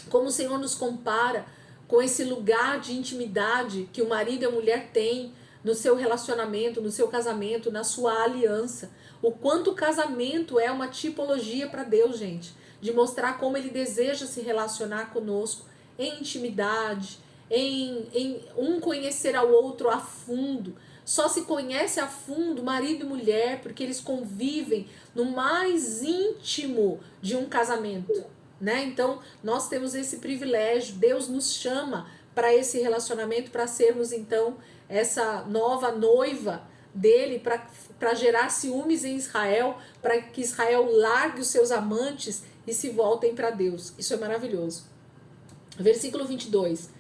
Speaker 1: Como o Senhor nos compara com esse lugar de intimidade que o marido e a mulher têm no seu relacionamento, no seu casamento, na sua aliança. O quanto o casamento é uma tipologia para Deus, gente, de mostrar como ele deseja se relacionar conosco em intimidade, em um conhecer ao outro a fundo. Só se conhece a fundo marido e mulher porque eles convivem no mais íntimo de um casamento, né? Então, nós temos esse privilégio, Deus nos chama para esse relacionamento, para sermos então essa nova noiva dele, para gerar ciúmes em Israel, para que Israel largue os seus amantes e se voltem para Deus. Isso é maravilhoso. Versículo 22.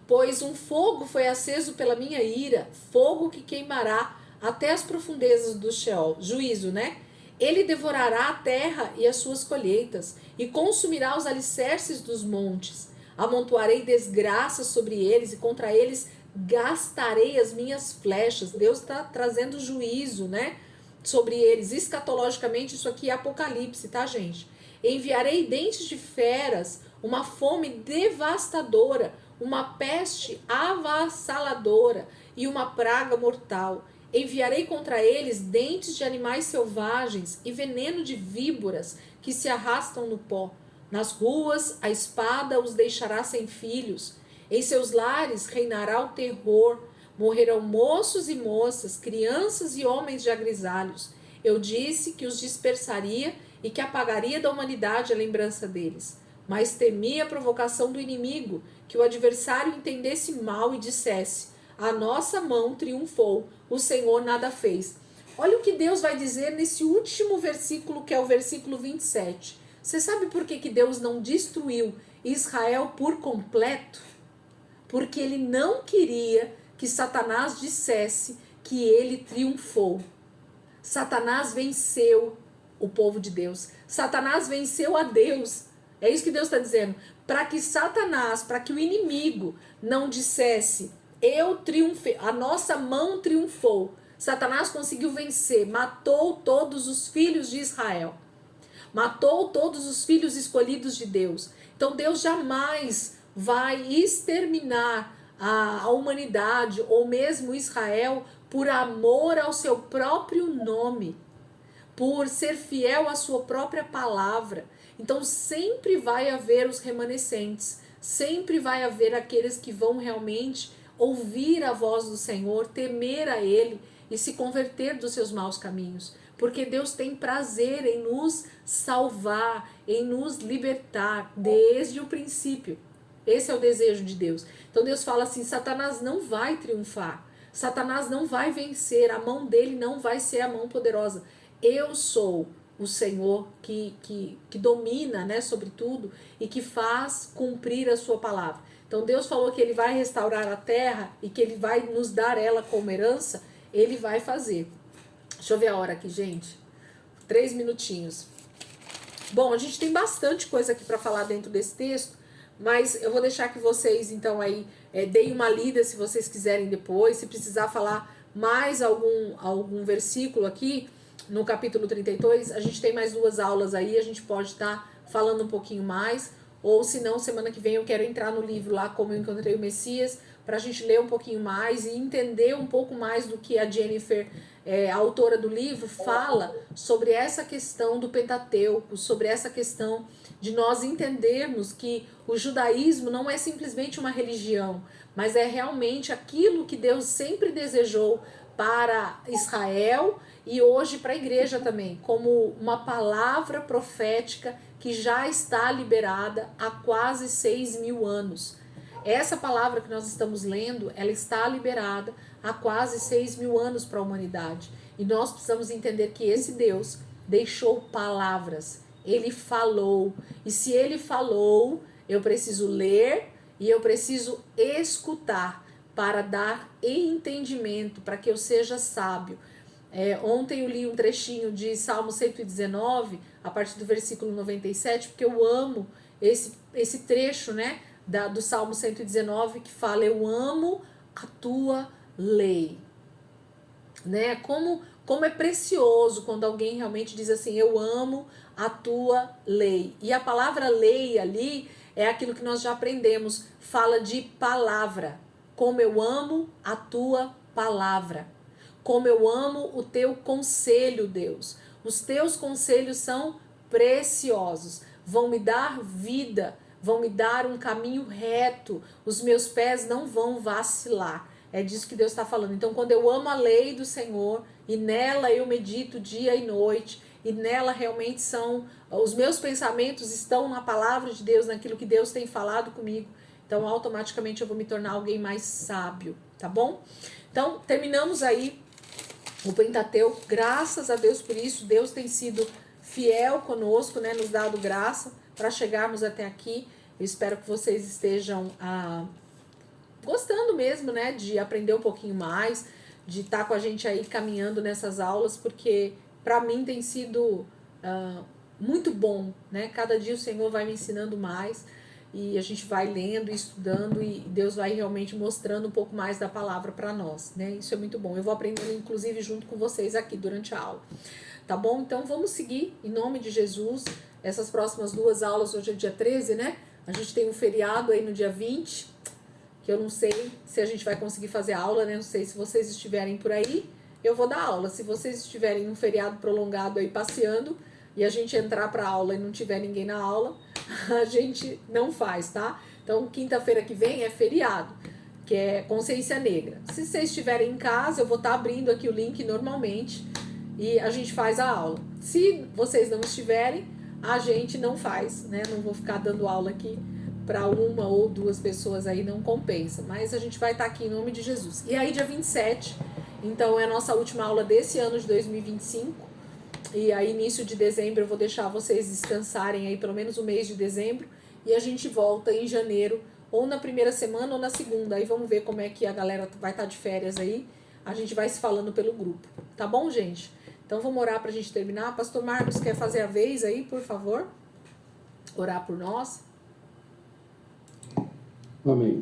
Speaker 1: Pois um fogo foi aceso pela minha ira, fogo que queimará até as profundezas do Sheol. Juízo, né? Ele devorará a terra e as suas colheitas, e consumirá os alicerces dos montes. Amontoarei desgraças sobre eles, e contra eles gastarei as minhas flechas. Deus está trazendo juízo, né? Sobre eles. Escatologicamente, isso aqui é Apocalipse, tá, gente? Enviarei dentes de feras, uma fome devastadora, uma peste avassaladora e uma praga mortal. Enviarei contra eles dentes de animais selvagens e veneno de víboras que se arrastam no pó. Nas ruas, a espada os deixará sem filhos. Em seus lares reinará o terror. Morrerão moços e moças, crianças e homens já grisalhos. Eu disse que os dispersaria e que apagaria da humanidade a lembrança deles. Mas temi a provocação do inimigo, que o adversário entendesse mal e dissesse: a nossa mão triunfou, o Senhor nada fez. Olha o que Deus vai dizer nesse último versículo, que é o versículo 27. Você sabe por que Deus não destruiu Israel por completo? Porque ele não queria que Satanás dissesse que ele triunfou. Satanás venceu o povo de Deus. Satanás venceu a Deus. É isso que Deus está dizendo. Para que Satanás, para que o inimigo não dissesse: eu triunfei, a nossa mão triunfou. Satanás conseguiu vencer, matou todos os filhos de Israel. Matou todos os filhos escolhidos de Deus. Então Deus jamais vai exterminar a humanidade ou mesmo Israel por amor ao seu próprio nome, por ser fiel à sua própria palavra. Então sempre vai haver os remanescentes, sempre vai haver aqueles que vão realmente ouvir a voz do Senhor, temer a Ele e se converter dos seus maus caminhos. Porque Deus tem prazer em nos salvar, em nos libertar desde o princípio. Esse é o desejo de Deus. Então Deus fala assim: Satanás não vai triunfar, Satanás não vai vencer, a mão dele não vai ser a mão poderosa. Eu sou o Senhor que domina, né, sobre tudo e que faz cumprir a sua palavra. Então Deus falou que Ele vai restaurar a terra e que Ele vai nos dar ela como herança, Ele vai fazer. Deixa eu ver a hora aqui, gente. 3 minutinhos. Bom, a gente tem bastante coisa aqui para falar dentro desse texto, mas eu vou deixar que vocês, então, aí, deem uma lida se vocês quiserem depois. Se precisar falar mais algum versículo aqui, no capítulo 32, a gente tem mais 2 aulas aí, a gente pode estar falando um pouquinho mais, ou se não, semana que vem eu quero entrar no livro lá, Como Eu Encontrei o Messias, para a gente ler um pouquinho mais e entender um pouco mais do que a Jennifer, a autora do livro, fala sobre essa questão do Pentateuco, sobre essa questão de nós entendermos que o judaísmo não é simplesmente uma religião, mas é realmente aquilo que Deus sempre desejou para Israel e hoje para a igreja também, como uma palavra profética que já está liberada há quase 6.000 anos. Essa palavra que nós estamos lendo, ela está liberada há quase 6.000 anos para a humanidade. E nós precisamos entender que esse Deus deixou palavras. Ele falou. E se ele falou, eu preciso ler e eu preciso escutar para dar entendimento, para que eu seja sábio. Ontem eu li um trechinho de Salmo 119, a partir do versículo 97, porque eu amo esse trecho, né? Do Salmo 119, que fala: eu amo a tua lei, né? Como é precioso quando alguém realmente diz assim: eu amo a tua lei. E a palavra lei ali é aquilo que nós já aprendemos, fala de palavra. Como eu amo a tua palavra, como eu amo o teu conselho, Deus. Os teus conselhos são preciosos, vão me dar vida, vão me dar um caminho reto, os meus pés não vão vacilar. É disso que Deus está falando. Então, quando eu amo a lei do Senhor, e nela eu medito dia e noite, e nela realmente os meus pensamentos estão na palavra de Deus, naquilo que Deus tem falado comigo, então automaticamente eu vou me tornar alguém mais sábio, tá bom? Então, terminamos aí o Pentateuco, graças a Deus por isso. Deus tem sido fiel conosco, né, nos dado graça para chegarmos até aqui. Eu espero que vocês estejam gostando mesmo, né, de aprender um pouquinho mais, de estar com a gente aí caminhando nessas aulas, porque para mim tem sido muito bom, né? Cada dia o Senhor vai me ensinando mais e a gente vai lendo e estudando e Deus vai realmente mostrando um pouco mais da palavra para nós, né? Isso é muito bom. Eu vou aprendendo, inclusive, junto com vocês aqui durante a aula. Tá bom? Então vamos seguir em nome de Jesus. Essas próximas 2 aulas, hoje é dia 13, né? A gente tem um feriado aí no dia 20, que eu não sei se a gente vai conseguir fazer aula, né? Não sei se vocês estiverem por aí, eu vou dar aula. Se vocês estiverem em um feriado prolongado aí passeando e a gente entrar para aula e não tiver ninguém na aula, a gente não faz, tá? Então, quinta-feira que vem é feriado, que é Consciência Negra. Se vocês estiverem em casa, eu vou estar abrindo aqui o link normalmente e a gente faz a aula. Se vocês não estiverem, a gente não faz, né? Não vou ficar dando aula aqui para 1 ou 2 pessoas aí, não compensa. Mas a gente vai estar aqui em nome de Jesus. E aí, dia 27, então é a nossa última aula desse ano de 2025. E aí, início de dezembro, eu vou deixar vocês descansarem aí pelo menos o mês de dezembro. E a gente volta em janeiro, ou na primeira semana ou na segunda. Aí vamos ver como é que a galera vai estar de férias aí. A gente vai se falando pelo grupo. Tá bom, gente? Então vamos orar pra gente terminar. Pastor Marcos, quer fazer a vez aí, por favor? Orar por nós.
Speaker 4: Amém.